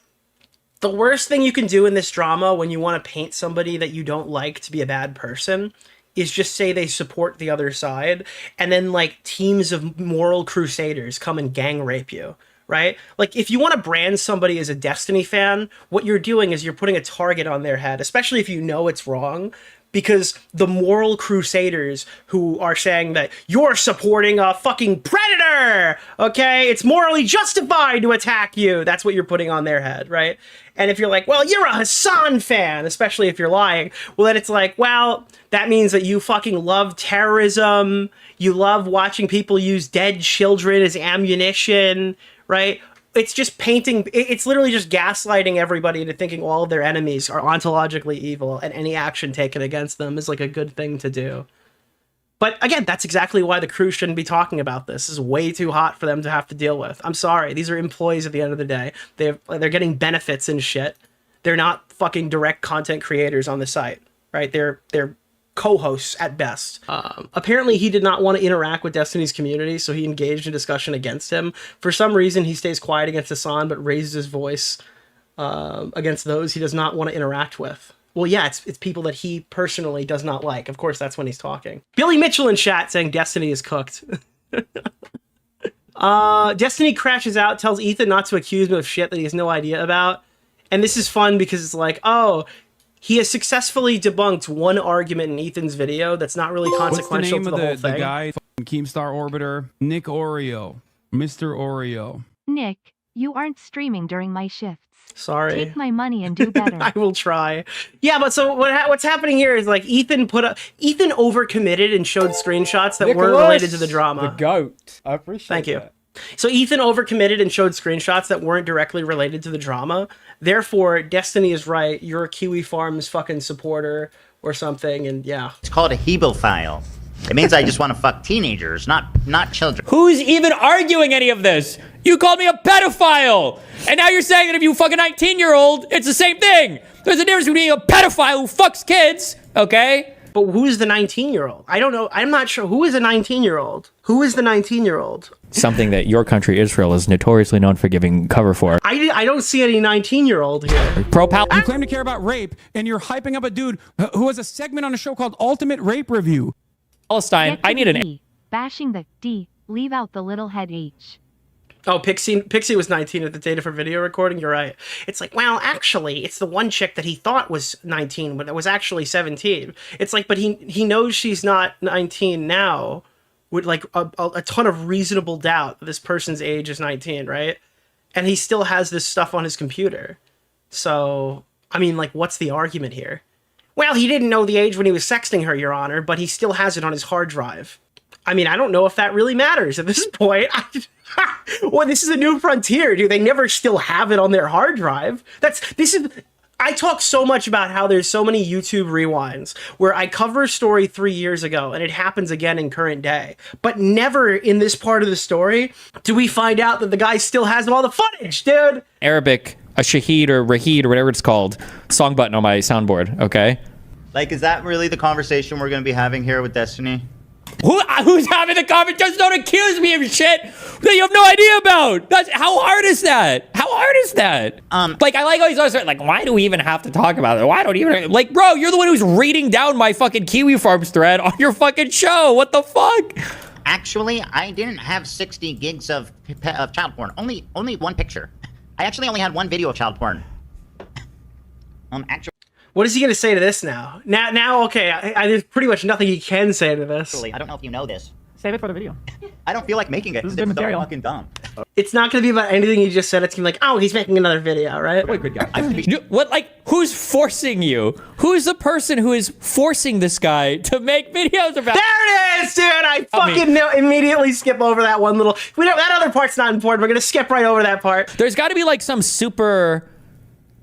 Speaker 2: the worst thing you can do in this drama when you want to paint somebody that you don't like to be a bad person is just say they support the other side, and then, like, teams of moral crusaders come and gang rape you, right? Like, if you want to brand somebody as a Destiny fan, what you're doing is you're putting a target on their head, especially if you know it's wrong, because the moral crusaders who are saying that you're supporting a fucking predator, okay? It's morally justified to attack you. That's what you're putting on their head, right? And if you're like, well, you're a Hassan fan, especially if you're lying, well, then it's like, well, that means that you fucking love terrorism. You love watching people use dead children as ammunition, right? It's just painting, it's literally just gaslighting everybody into thinking all of their enemies are ontologically evil and any action taken against them is, like, a good thing to do. But again, that's exactly why the crew shouldn't be talking about this. This is way too hot for them to have to deal with. I'm sorry. These are employees at the end of the day. They're getting benefits and shit. They're not fucking direct content creators on the site, right? They're co-hosts at best. Apparently he did not want to interact with Destiny's community, so he engaged in discussion against him. For some reason, he stays quiet against Hassan, but raises his voice against those he does not want to interact with. Well, yeah, it's people that he personally does not like. Of course, that's when he's talking. Billy Mitchell in chat saying Destiny is cooked. Destiny crashes out, tells Ethan not to accuse him of shit that he has no idea about. And this is fun because it's like, oh, he has successfully debunked one argument in Ethan's video that's not really consequential to the whole thing.
Speaker 8: The guy, Keemstar Orbiter, Nick Oreo, Mr. Oreo.
Speaker 5: Nick, you aren't streaming during my shifts.
Speaker 2: Sorry.
Speaker 5: Take my money and do better.
Speaker 2: I will try. Yeah, but so what's happening here is, like, Ethan overcommitted and showed screenshots that weren't related to the drama.
Speaker 7: The GOAT. I appreciate
Speaker 2: Thank you.
Speaker 7: that.
Speaker 2: So Ethan overcommitted and showed screenshots that weren't directly related to the drama. Therefore, Destiny is right. You're a Kiwi Farms fucking supporter or something, and yeah.
Speaker 14: It's called a Hebel file.
Speaker 9: It means I just want to fuck teenagers, not children.
Speaker 6: Who's even arguing any of this? You called me a pedophile! And now you're saying that if you fuck a 19-year-old, it's the same thing! There's a difference between a pedophile who fucks kids, okay?
Speaker 2: But who's the 19-year-old? I don't know. I'm not sure. Who is a 19-year-old? Who is the 19-year-old?
Speaker 6: Something that your country, Israel, is notoriously known for giving cover for.
Speaker 2: I don't see any 19-year-old here.
Speaker 8: You claim to care about rape, and you're hyping up a dude who has a segment on a show called Ultimate Rape Review.
Speaker 6: Palestine, I need an...
Speaker 5: D. Bashing the D. Leave out the little head H.
Speaker 2: Oh, Pixie was 19 at the date of her video recording. You're right. It's like, well, actually, it's the one chick that he thought was 19, but it was actually 17. It's like, but he knows she's not 19 now, with like a ton of reasonable doubt that this person's age is 19, right? And he still has this stuff on his computer. So, I mean, like, what's the argument here? Well, he didn't know the age when he was sexting her, Your Honor, but he still has it on his hard drive. I mean, I don't know if that really matters at this point. Well, this is a new frontier, dude. They never still have it on their hard drive. I talk so much about how there's so many YouTube rewinds where I cover a story 3 years ago and it happens again in current day. But never in this part of the story do we find out that the guy still has all the footage, dude.
Speaker 6: Arabic, a Shahid or Rahid or whatever it's called, song button on my soundboard, okay?
Speaker 9: Like, is that really the conversation we're going to be having here with Destiny?
Speaker 6: Who's having the conversation? Just don't accuse me of shit that you have no idea about. How hard is that? How hard is that? Like, I like all these other, like, why do we even have to talk about it? Why don't even, like, bro, you're the one who's reading down my fucking Kiwi Farms thread on your fucking show. What the fuck?
Speaker 14: Actually, I didn't have 60 gigs of child porn. Only one picture. I actually only had one video of child porn. Actually.
Speaker 2: What is he going to say to this now? Now, okay, there's pretty much nothing he can say to this.
Speaker 14: I don't know if you know this.
Speaker 10: Save it for the video.
Speaker 9: I don't feel like making it. It's so fucking dumb.
Speaker 2: It's not going to be about anything you just said. It's going to be like, oh, he's making another video, right?
Speaker 10: Really good guy.
Speaker 6: What, like, who's forcing you? Who's the person who is forcing this guy to make videos about?
Speaker 2: There it is, dude! I fucking immediately skip over that one little... that other part's not important. We're going to skip right over that part.
Speaker 6: There's got to be, like, some super...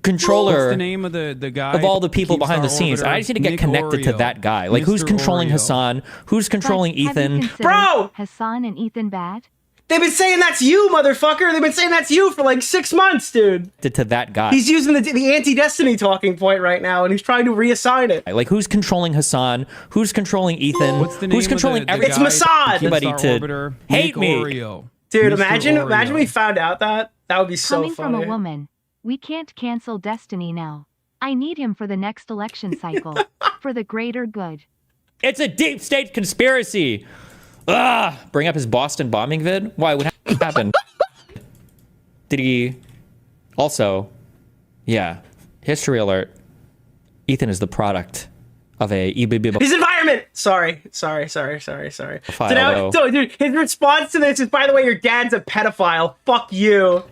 Speaker 6: controller.
Speaker 8: What's the name of the guy
Speaker 6: of all the people behind the scenes? I just need to get connected to that guy. Like, who's controlling Hassan? Who's controlling Ethan?
Speaker 2: Bro!
Speaker 5: Hassan and Ethan bad?
Speaker 2: They've been saying that's you, motherfucker. They've been saying that's you for like 6 months, dude.
Speaker 6: To that guy.
Speaker 2: He's using the anti-Destiny talking point right now, and he's trying to reassign it.
Speaker 6: Like, who's controlling Hassan? Who's controlling Ethan?
Speaker 8: What's the name
Speaker 6: who's controlling
Speaker 8: of the
Speaker 2: It's Mossad.
Speaker 6: Everybody to hate me.
Speaker 2: Dude, imagine we found out that. That would be so
Speaker 5: Coming
Speaker 2: funny.
Speaker 5: from a woman. We can't cancel Destiny now. I need him for the next election cycle. For the greater good.
Speaker 6: It's a deep state conspiracy. Bring up his Boston bombing vid? Why? What happened? Did he... Also, yeah, history alert. Ethan is the product of a
Speaker 2: his environment. Sorry.
Speaker 6: Pedophile,
Speaker 2: Dude, his response to this is, by the way, your dad's a pedophile. Fuck you.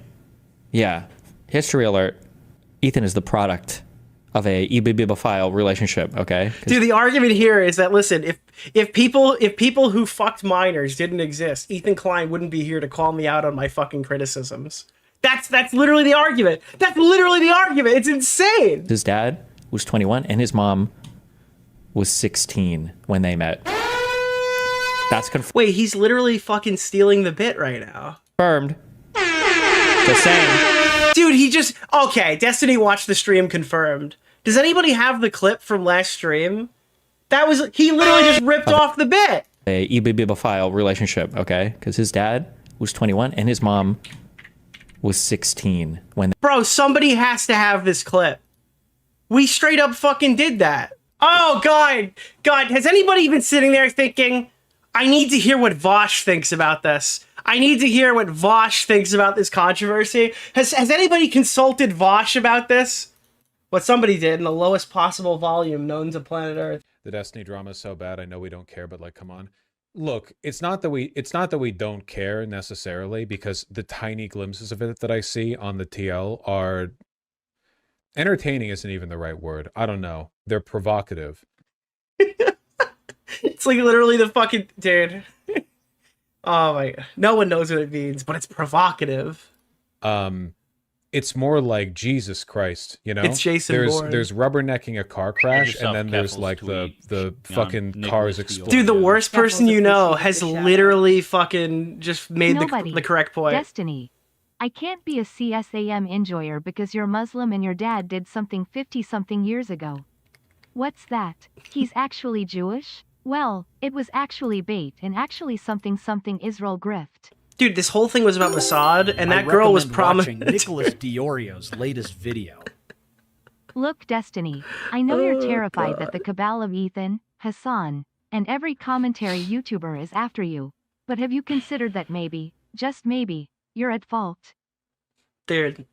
Speaker 6: Yeah. History alert. Ethan is the product of a pedophile relationship, okay?
Speaker 2: Dude, the argument here is that, listen, if people who fucked minors didn't exist, Ethan Klein wouldn't be here to call me out on my fucking criticisms. That's literally the argument. That's literally the argument. It's insane.
Speaker 6: His dad was 21 and his mom was 16 when they met. That's confirmed.
Speaker 2: Wait, he's literally fucking stealing the bit right now.
Speaker 6: Confirmed. Just saying.
Speaker 2: Dude, okay, Destiny watched the stream confirmed. Does anybody have the clip from last stream? He literally just ripped off the bit.
Speaker 6: A pedophile relationship, okay? Because his dad was 21 and his mom was 16 when...
Speaker 2: Bro, somebody has to have this clip. We straight up fucking did that. Oh, God, has anybody been sitting there thinking, I need to hear what Vosh thinks about this? I need to hear what Vosh thinks about this controversy. Has anybody consulted Vosh about this? What somebody did in the lowest possible volume known to planet Earth.
Speaker 15: The Destiny drama is so bad. I know we don't care, but like, come on. Look, it's not that we don't care necessarily, because the tiny glimpses of it that I see on the TL are entertaining. Isn't even the right word. I don't know. They're provocative.
Speaker 2: It's like literally the fucking dude. Oh my God. No one knows what it means, but it's provocative.
Speaker 15: it's more like Jesus Christ, you know?
Speaker 2: It's Jason Bourne.
Speaker 15: There's rubbernecking a car crash, and then there's like the fucking cars exploding.
Speaker 2: Dude, the worst person you know has literally fucking just made the correct point.
Speaker 5: Destiny. I can't be a CSAM enjoyer because you're Muslim and your dad did something 50-something years ago. What's that? He's actually Jewish? Well, it was actually bait and actually something Israel grift.
Speaker 2: Dude, this whole thing was about Mossad, and that girl was promising
Speaker 16: Nicholas DeOrio's latest video.
Speaker 5: Look, Destiny, I know you're terrified that the cabal of Ethan, Hassan, and every commentary YouTuber is after you, but have you considered that maybe, just maybe, you're at fault?
Speaker 2: Dude,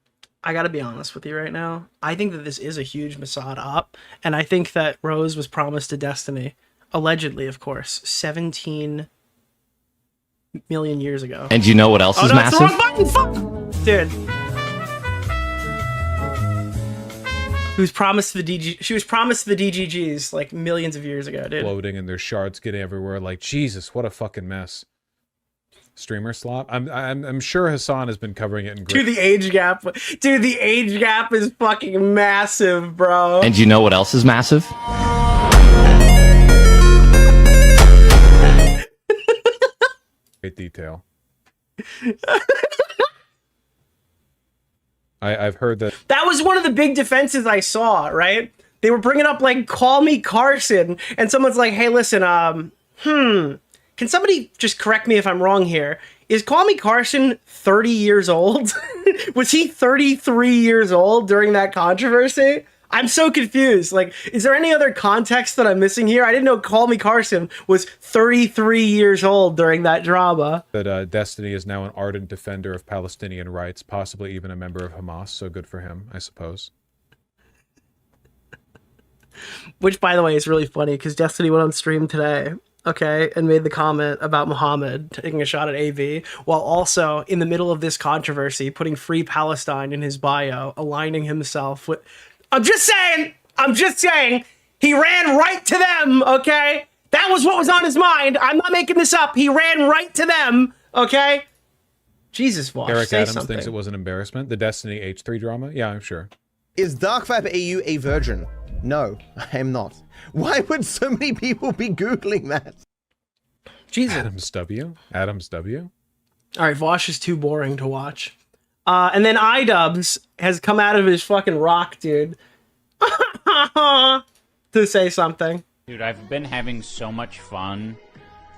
Speaker 2: I gotta be honest with you right now. I think that this is a huge Mossad op, and I think that Rose was promised to Destiny, allegedly, of course, 17 million years ago.
Speaker 17: And you know what else is massive?
Speaker 2: It's the wrong button! Fuck! Dude. She was promised to the DGGs like millions of years ago, dude.
Speaker 15: Floating and there's shards getting everywhere. Like, Jesus, what a fucking mess. Streamer slop. I'm sure Hassan has been covering it in
Speaker 2: Dude, the age gap. Dude, the age gap is fucking massive, bro.
Speaker 17: And you know what else is massive?
Speaker 15: Great detail. I've heard that.
Speaker 2: That was one of the big defenses I saw, right? They were bringing up, like, call me Carson, and someone's like, hey, listen, can somebody just correct me if I'm wrong here? Is Call Me Carson 30 years old? Was he 33 years old during that controversy? I'm so confused. Like, is there any other context that I'm missing here? I didn't know Call Me Carson was 33 years old during that drama.
Speaker 15: That Destiny is now an ardent defender of Palestinian rights, possibly even a member of Hamas, so good for him, I suppose.
Speaker 2: Which, by the way, is really funny, because Destiny went on stream today, okay, and made the comment about Muhammad taking a shot at AV, while also, in the middle of this controversy, putting Free Palestine in his bio, aligning himself with... I'm just saying, he ran right to them, okay? That was what was on his mind. I'm not making this up. He ran right to them, okay? Jesus, Vosh,
Speaker 15: Eric
Speaker 2: say
Speaker 15: Adams
Speaker 2: something.
Speaker 15: thinks it was an embarrassment. The Destiny H3 drama? Yeah, I'm sure.
Speaker 18: Is Dark Viper AU a virgin? No, I am not. Why would so many people be Googling that?
Speaker 2: Jesus.
Speaker 15: Adams W?
Speaker 2: All right, Vosh is too boring to watch. And then iDubbbz has come out of his fucking rock, dude, to say something.
Speaker 12: Dude, I've been having so much fun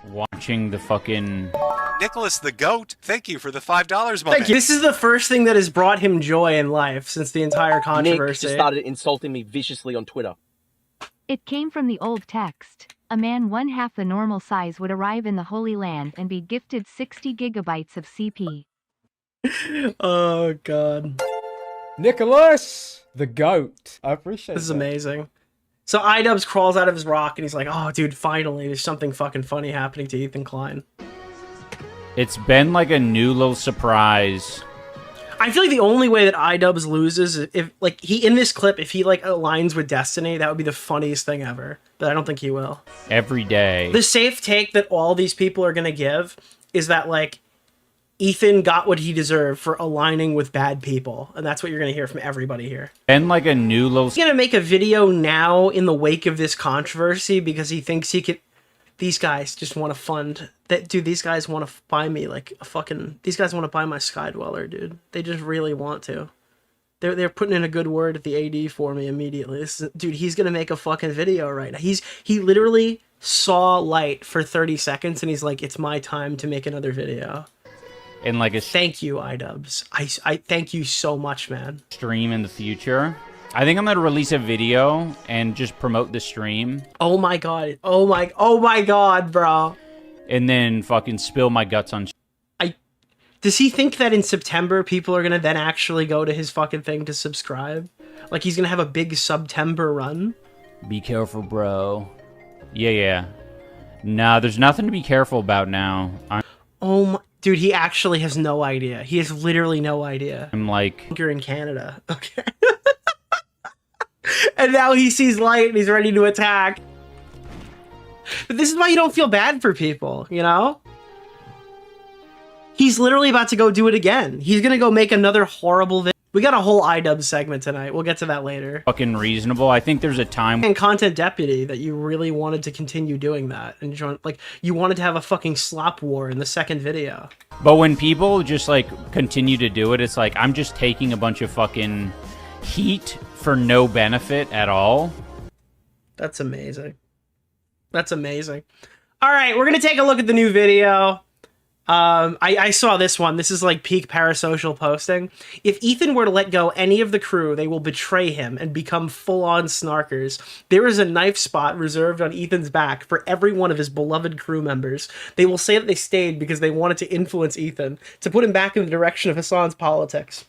Speaker 12: watching the fucking...
Speaker 11: Nicholas the Goat, thank you for the $5, my
Speaker 2: Thank
Speaker 11: man.
Speaker 2: you. This is the first thing that has brought him joy in life since the entire controversy.
Speaker 4: Nick just started insulting me viciously on Twitter.
Speaker 5: It came from the old text. A man 1/2 the normal size would arrive in the Holy Land and be gifted 60 gigabytes of CP.
Speaker 2: Oh, God.
Speaker 7: Nicholas, the GOAT. I appreciate
Speaker 2: This is
Speaker 7: that.
Speaker 2: amazing. So iDubbbz crawls out of his rock and he's like, oh, dude, finally, there's something fucking funny happening to Ethan Klein.
Speaker 12: It's been like a new little surprise.
Speaker 2: I feel like the only way that iDubbbz loses is if, like, he, in this clip, if he, like, aligns with Destiny, that would be the funniest thing ever. But I don't think he will.
Speaker 12: Every day.
Speaker 2: The safe take that all these people are gonna give is that, like, Ethan got what he deserved for aligning with bad people. And that's what you're gonna hear from everybody here.
Speaker 12: Been like a new little...
Speaker 2: He's gonna make a video now in the wake of this controversy because he thinks he could... These guys just want to fund... that. Dude, these guys want to buy me, like, a fucking... These guys want to buy my Skydweller, dude. They just really want to. They're putting in a good word at the AD for me immediately. Dude, he's gonna make a fucking video right now. He literally saw light for 30 seconds and he's like, it's my time to make another video.
Speaker 12: In like a...
Speaker 2: Thank you, iDubbbz. I thank you so much, man.
Speaker 12: Stream in the future. I think I'm gonna release a video and just promote the stream.
Speaker 2: Oh my god. Oh my god, bro.
Speaker 12: And then fucking spill my guts on...
Speaker 2: Does he think that in September people are gonna then actually go to his fucking thing to subscribe? Like he's gonna have a big September run?
Speaker 12: Be careful, bro. Yeah. Nah, there's nothing to be careful about now.
Speaker 2: Oh my... Dude, he actually has no idea. He has literally no idea.
Speaker 12: I'm like...
Speaker 2: You're in Canada. Okay. And now he sees light and he's ready to attack. But this is why you don't feel bad for people, you know? He's literally about to go do it again. He's gonna go make another horrible video. We got a whole iDub segment tonight. We'll get to that later.
Speaker 12: Fucking reasonable. I think there's a time.
Speaker 2: And content deputy that you really wanted to continue doing that, and like you wanted to have a fucking slop war in the second video.
Speaker 12: But when people just like continue to do it, it's like I'm just taking a bunch of fucking heat for no benefit at all.
Speaker 2: That's amazing. That's amazing. All right, we're gonna take a look at the new video. I saw this one. This is like peak parasocial posting. If Ethan were to let go any of the crew, they will betray him and become full-on snarkers. There is a knife spot reserved on Ethan's back for every one of his beloved crew members. They will say that they stayed because they wanted to influence Ethan, to put him back in the direction of Hassan's politics.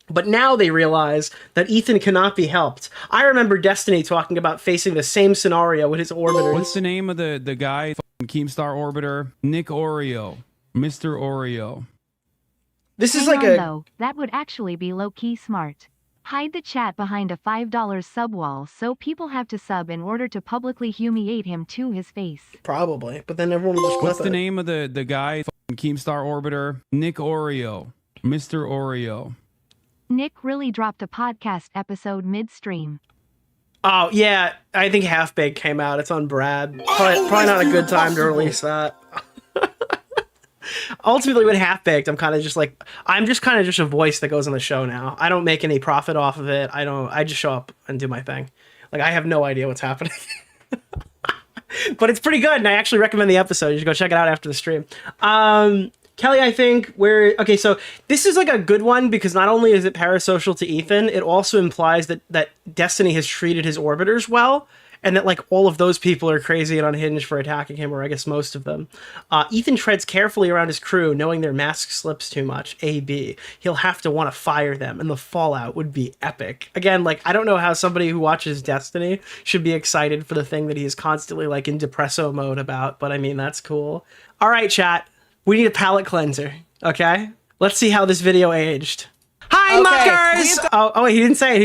Speaker 2: But now they realize that Ethan cannot be helped. I remember Destiny talking about facing the same scenario with his orbiters.
Speaker 8: What's the name of the guy? Keemstar orbiter? Nick DeOrio. Mr. Oreo.
Speaker 2: This is
Speaker 5: Hang
Speaker 2: like
Speaker 5: on,
Speaker 2: a...
Speaker 5: though. That would actually be low-key smart. Hide the chat behind a $5 sub wall so people have to sub in order to publicly humiliate him to his face.
Speaker 2: Probably, but then everyone will just clip
Speaker 8: What's the
Speaker 2: it.
Speaker 8: name of the guy? Keemstar orbiter? Nick DeOrio. Mr. Oreo.
Speaker 5: Nick really dropped a podcast episode midstream.
Speaker 2: Oh, yeah. I think Half Baked came out. It's on Brad. Probably not a good time to release that. Ultimately, with Half Baked, I'm kind of just a voice that goes on the show now. I don't make any profit off of it. I just show up and do my thing. Like, I have no idea what's happening. But it's pretty good, and I actually recommend the episode. You should go check it out after the stream. Kelly, I think okay, so this is like a good one because not only is it parasocial to Ethan, it also implies that Destiny has treated his orbiters well, and that like all of those people are crazy and unhinged for attacking him, or I guess most of them. Ethan treads carefully around his crew, knowing their mask slips too much. AB. He'll have to want to fire them, and the fallout would be epic. Again, like, I don't know how somebody who watches Destiny should be excited for the thing that he is constantly like in depresso mode about, but I mean, that's cool. All right, chat. We need a palate cleanser, okay? Let's see how this video aged. Hi, muckers! Oh, wait, he didn't say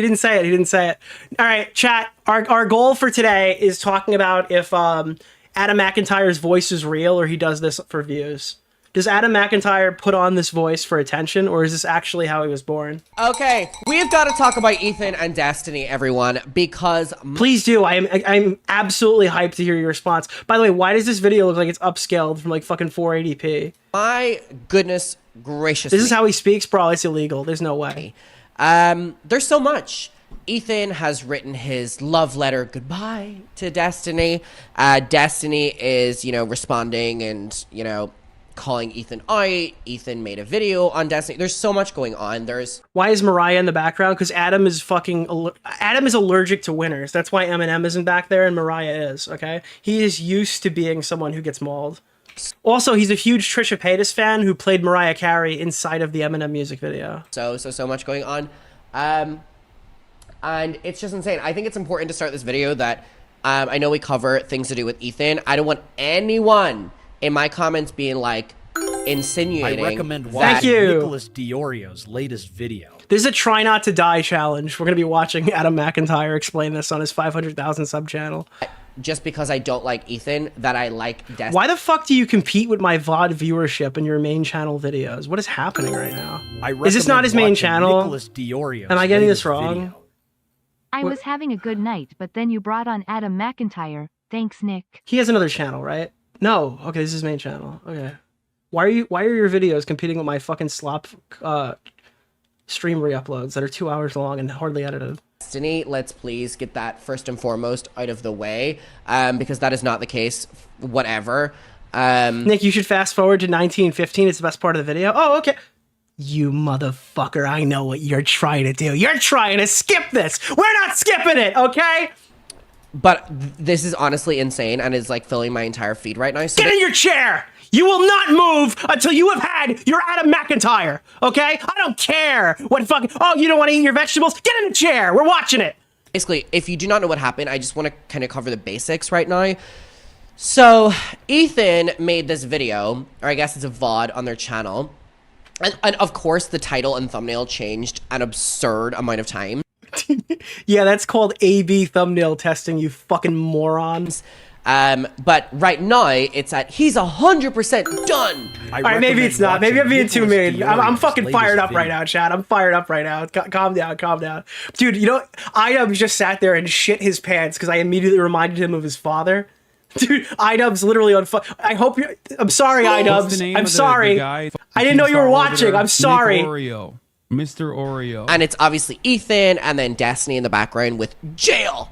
Speaker 2: it. All right, chat, our goal for today is talking about if Adam McIntyre's voice is real or he does this for views. Does Adam McIntyre put on this voice for attention, or is this actually how he was born?
Speaker 1: Okay, we've got to talk about Ethan and Destiny, everyone, because...
Speaker 2: Please do. I'm absolutely hyped to hear your response. By the way, why does this video look like it's upscaled from like fucking 480p?
Speaker 1: My goodness gracious.
Speaker 2: This is how he speaks, bro. It's illegal. There's no way.
Speaker 1: There's so much. Ethan has written his love letter goodbye to Destiny. Destiny is, responding and, calling Ethan out. Ethan made a video on Destiny. There's so much going on.
Speaker 2: Why is Mariah in the background? Because Adam is allergic to winners. That's why Eminem isn't back there and Mariah is, okay? He is used to being someone who gets mauled. Also, he's a huge Trisha Paytas fan who played Mariah Carey inside of the Eminem music video.
Speaker 1: So much going on. And it's just insane. I think it's important to start this video that I know we cover things to do with Ethan. I don't want anyone in my comments being like insinuating.
Speaker 16: I recommend
Speaker 2: Thank
Speaker 16: watching
Speaker 2: you.
Speaker 16: Nicholas DeOrio's latest video.
Speaker 2: This is a try not to die challenge. We're going to be watching Adam McIntyre explain this on his 500,000 sub channel.
Speaker 1: Just because I don't like Ethan, that I like Destiny.
Speaker 2: Why the fuck do you compete with my VOD viewership in your main channel videos? What is happening right now? Is this not his main channel?
Speaker 16: Nicholas DeOrio's
Speaker 2: Am I getting this
Speaker 16: latest
Speaker 2: wrong?
Speaker 16: video.
Speaker 5: I was having a good night, but then you brought on Adam McIntyre. Thanks, Nick.
Speaker 2: He has another channel, right? No. Okay, this is his main channel. Okay. Why are your videos competing with my fucking slop stream re-uploads that are 2 hours long and hardly edited?
Speaker 1: Destiny, let's please get that first and foremost out of the way, because that is not the case. Whatever.
Speaker 2: Nick, you should fast forward to 1915. It's the best part of the video. Oh, okay. You motherfucker, I know what you're trying to do. You're trying to skip this. We're not skipping it, okay?
Speaker 1: But this is honestly insane and is like filling my entire feed right now. So
Speaker 2: Get in your chair! You will not move until you have had your Adam McIntyre, okay? I don't care what fucking... Oh, you don't want to eat your vegetables? Get in the chair! We're watching it!
Speaker 1: Basically, if you do not know what happened, I just want to kind of cover the basics right now. So, Ethan made this video, or I guess it's a VOD on their channel. And of course, the title and thumbnail changed an absurd amount of time.
Speaker 2: Yeah, that's called A/B thumbnail testing, you fucking morons.
Speaker 1: But right now, it's at he's 100% done.
Speaker 2: All right, maybe it's not. Maybe I'm being too mean. I'm fucking fired up right now, Chad. I'm fired up right now. Calm down, calm down. Dude, you know, Idubbbz just sat there and shit his pants because I immediately reminded him of his father. Dude, Idubbbz literally on I hope you I'm sorry, Idubbbz. I'm sorry. I didn't know you were watching. I'm sorry.
Speaker 8: Oreo. Mr. Oreo.
Speaker 1: And it's obviously Ethan and then Destiny in the background with jail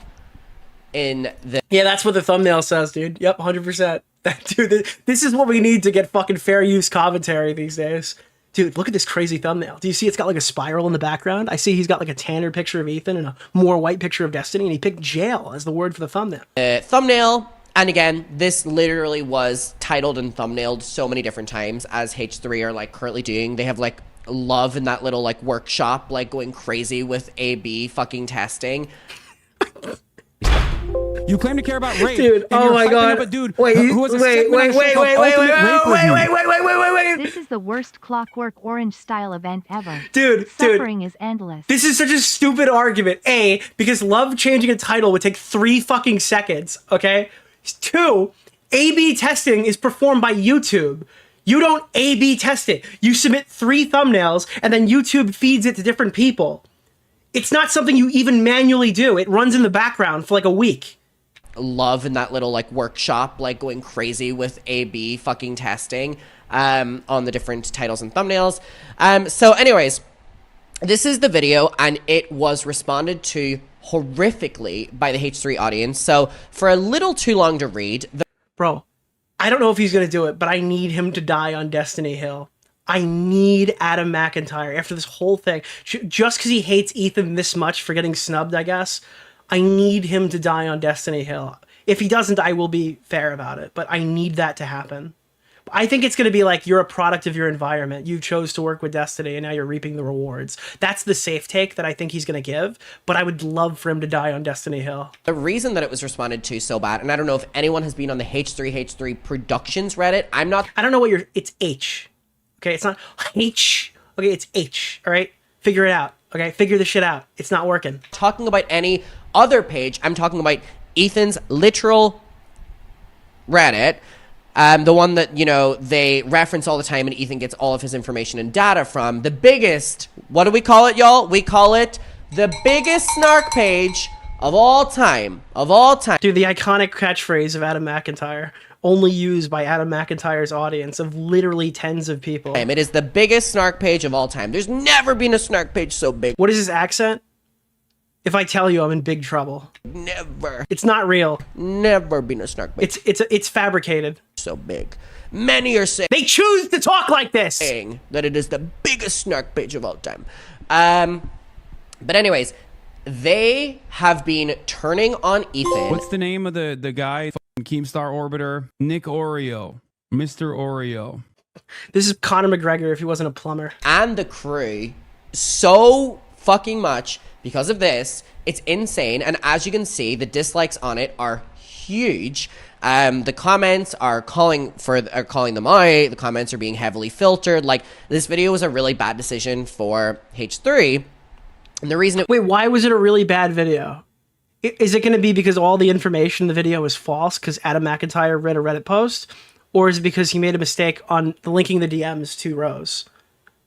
Speaker 1: in the...
Speaker 2: Yeah, that's what the thumbnail says, dude. Yep, 100%. Dude, this is what we need to get fucking fair use commentary these days. Dude, look at this crazy thumbnail. Do you see it's got like a spiral in the background? I see he's got like a tanner picture of Ethan and a more white picture of Destiny, and he picked jail as the word for the thumbnail.
Speaker 1: Thumbnail, and again, this literally was titled and thumbnailed so many different times, as H3 are like currently doing. They have like love in that little like workshop, like going crazy with A/B fucking testing.
Speaker 8: You claim to care about rape,
Speaker 2: dude. Oh my god,
Speaker 8: up a dude
Speaker 2: wait,
Speaker 8: who has a
Speaker 2: wait.
Speaker 5: This is the worst Clockwork Orange style event ever.
Speaker 2: Dude,
Speaker 5: suffering is endless.
Speaker 2: This is such a stupid argument. A, because love changing a title would take 3 fucking seconds. Okay. 2, A/B testing is performed by YouTube. You don't A/B test it. You submit 3 thumbnails and then YouTube feeds it to different people. It's not something you even manually do. It runs in the background for like a week.
Speaker 1: Love in that little like workshop, like going crazy with A/B fucking testing on the different titles and thumbnails. So anyways, this is the video and it was responded to horrifically by the H3 audience. So for a little too long to read.
Speaker 2: Bro, I don't know if he's going to do it, but I need him to die on Destiny Hill. I need Adam McIntyre after this whole thing. Just because he hates Ethan this much for getting snubbed, I guess. I need him to die on Destiny Hill. If he doesn't, I will be fair about it, but I need that to happen. I think it's going to be like you're a product of your environment. You chose to work with Destiny and now you're reaping the rewards. That's the safe take that I think he's going to give, but I would love for him to die on Destiny Hill.
Speaker 1: The reason that it was responded to so bad, and I don't know if anyone has been on the H3 Productions Reddit. I
Speaker 2: don't know what it's H. Okay, it's not H. Okay, it's H. All right, figure it out. Okay, figure the shit out. It's not working.
Speaker 1: Talking about any other page, I'm talking about Ethan's literal Reddit, the one that, you know, they reference all the time and Ethan gets all of his information and data from. The biggest, what do we call it, y'all? We call it the biggest snark page of all time.
Speaker 2: Dude, the iconic catchphrase of Adam McIntyre, only used by Adam McIntyre's audience of literally tens of people.
Speaker 1: It is the biggest snark page of all time. There's never been a snark page so big.
Speaker 2: What is his accent? If I tell you, I'm in big trouble.
Speaker 1: Never.
Speaker 2: It's not real.
Speaker 1: Never been a snark page.
Speaker 2: It's fabricated.
Speaker 1: So big. Many are saying
Speaker 2: they choose to talk like this.
Speaker 1: Saying that it is the biggest snark page of all time. But anyways, they have been turning on Ethan.
Speaker 8: What's the name of the guy? Keemstar Orbiter. Nick Oreo. Mr. Oreo.
Speaker 2: This is Conor McGregor if he wasn't a plumber.
Speaker 1: And the crew so fucking much because of this. It's insane. And as you can see, the dislikes on it are huge. The comments are calling them out. The comments are being heavily filtered. Like, this video was a really bad decision for H3. And the reason
Speaker 2: Wait, why was it a really bad video? Is it going to be because all the information in the video is false because Adam McIntyre read a Reddit post? Or is it because he made a mistake on linking the DMs to Rose?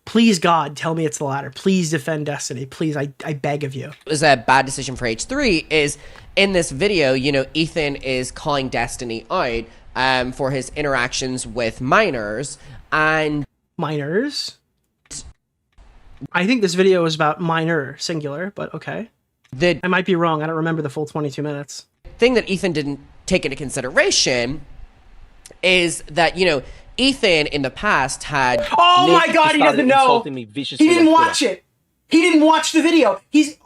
Speaker 2: Please, God, tell me it's the latter. Please defend Destiny. Please, I beg of you.
Speaker 1: It was a bad decision for H3 is in this video, you know, Ethan is calling Destiny out for his interactions with minors and...
Speaker 2: Minors? I think this video is about minor, singular, but okay. I might be wrong. I don't remember the full 22 minutes.
Speaker 1: Thing that Ethan didn't take into consideration is that, you know, Ethan in the past had...
Speaker 2: Oh my God, he doesn't know! He didn't watch it! He didn't watch the video! Is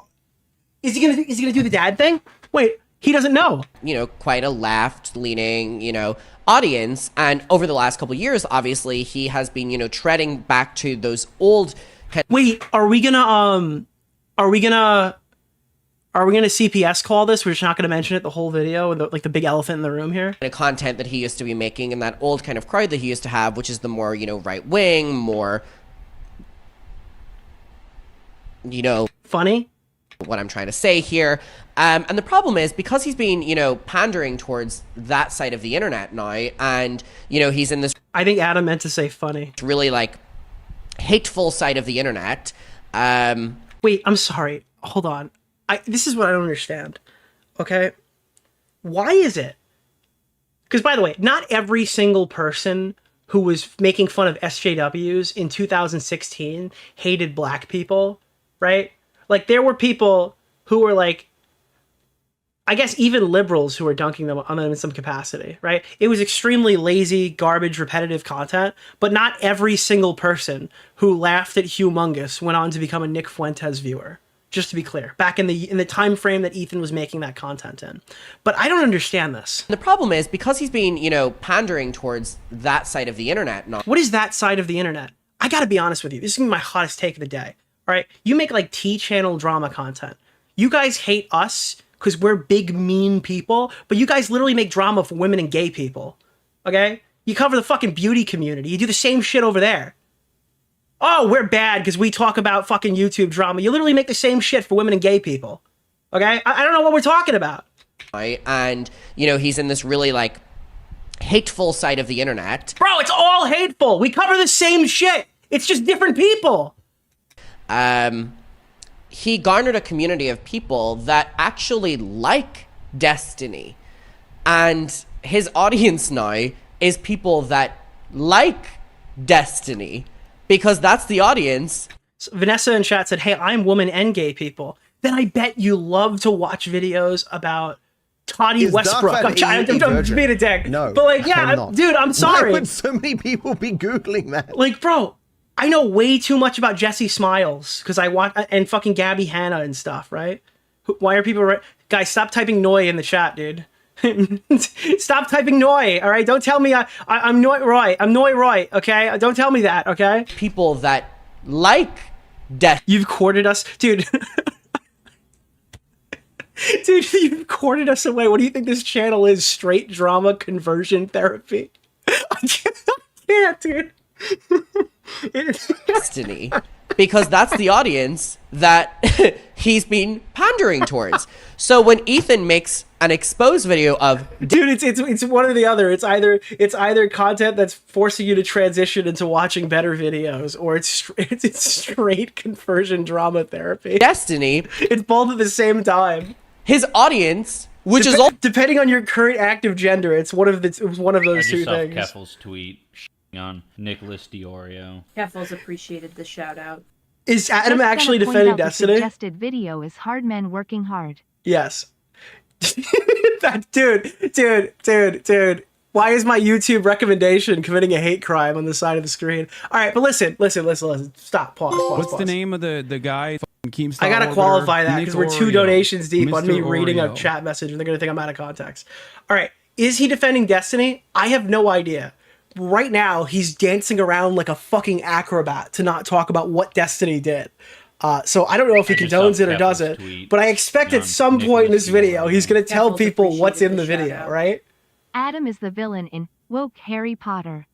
Speaker 2: he gonna do the dad thing? Wait, he doesn't know.
Speaker 1: You know, quite a left-leaning, you know, audience. And over the last couple of years, obviously, he has been, you know, treading back to those old...
Speaker 2: Wait, are we gonna CPS call this? We're just not gonna mention it the whole video, like the big elephant in the room here.
Speaker 1: The content that he used to be making in that old kind of crowd that he used to have, which is the more, you know, right wing, more, you know,
Speaker 2: funny.
Speaker 1: what I'm trying to say here. And the problem is, because he's been, you know, pandering towards that side of the internet now, and, you know, he's in this...
Speaker 2: I think Adam meant to say funny.
Speaker 1: ...really, like, hateful side of the internet.
Speaker 2: Wait, I'm sorry. Hold on. This is what I don't understand. Okay? Why is it? Because, by the way, not every single person who was making fun of SJWs in 2016 hated black people, right? Like, there were people who were like, I guess even liberals who were dunking them on them in some capacity, right? It was extremely lazy, garbage, repetitive content, but not every single person who laughed at Humongous went on to become a Nick Fuentes viewer. Just to be clear, back in the time frame that Ethan was making that content in. But I don't understand this.
Speaker 1: The problem is, because he's been, you know, pandering towards that side of the internet.
Speaker 2: What is that side of the internet? I gotta be honest with you. This is gonna be my hottest take of the day. All right, you make like T-channel drama content. You guys hate us because we're big, mean people, but you guys literally make drama for women and gay people. Okay? You cover the fucking beauty community. You do the same shit over there. Oh, we're bad because we talk about fucking YouTube drama. You literally make the same shit for women and gay people. Okay? I don't know what we're talking about.
Speaker 1: And, you know, he's in this really, like, hateful side of the internet.
Speaker 2: Bro, it's all hateful. We cover the same shit. It's just different people.
Speaker 1: He garnered a community of people that actually like Destiny. And his audience now is people that like Destiny. Because that's the audience.
Speaker 2: So Vanessa in chat said, hey, I'm woman and gay people. Then I bet you love to watch videos about Toddy Westbrook. I'm being a dick.
Speaker 18: No,
Speaker 2: but like, yeah, dude, I'm sorry.
Speaker 18: Why would so many people be Googling that?
Speaker 2: Like, bro, I know way too much about Jesse Smiles because I watch, and fucking Gabby Hanna and stuff, right? Why are people... Guys, stop typing Noi in the chat, dude. Stop typing Noi, all right? Don't tell me I'm Noi Roy. I'm Noi Roy, okay? Don't tell me that, okay?
Speaker 1: People that like death.
Speaker 2: You've courted us. Dude. Dude, you've courted us away. What do you think this channel is? Straight drama conversion therapy? I can't, dude.
Speaker 1: Destiny. Because that's the audience that he's been pandering towards. So when Ethan makes an exposed video of...
Speaker 2: Dude, it's one or the other. It's either content that's forcing you to transition into watching better videos, or it's straight conversion drama therapy.
Speaker 1: Destiny.
Speaker 2: It's both at the same time.
Speaker 1: His audience, which is all...
Speaker 2: Depending on your current active gender, it's one of those two things.
Speaker 12: Keffel's tweet on Nicholas DeOrio.
Speaker 13: Keffels appreciated the shout out.
Speaker 2: Is Adam actually defending Destiny?
Speaker 5: The suggested video is hard men working hard.
Speaker 2: Yes. Dude. Why is my YouTube recommendation committing a hate crime on the side of the screen? All right, but listen. Stop. Pause.
Speaker 8: What's the name of the guy? Keemstar
Speaker 2: I gotta qualify that because we're 2 donations deep on me
Speaker 8: Mr.
Speaker 2: reading a
Speaker 8: Oreo.
Speaker 2: chat message and they're gonna think I'm out of context. All right, is he defending Destiny? I have no idea. Right now, he's dancing around like a fucking acrobat to not talk about what Destiny did. So I don't know if he condones it or doesn't, but I expect at some point in this video, he's going to tell people what's in the video, right?
Speaker 5: Adam is the villain in woke Harry Potter.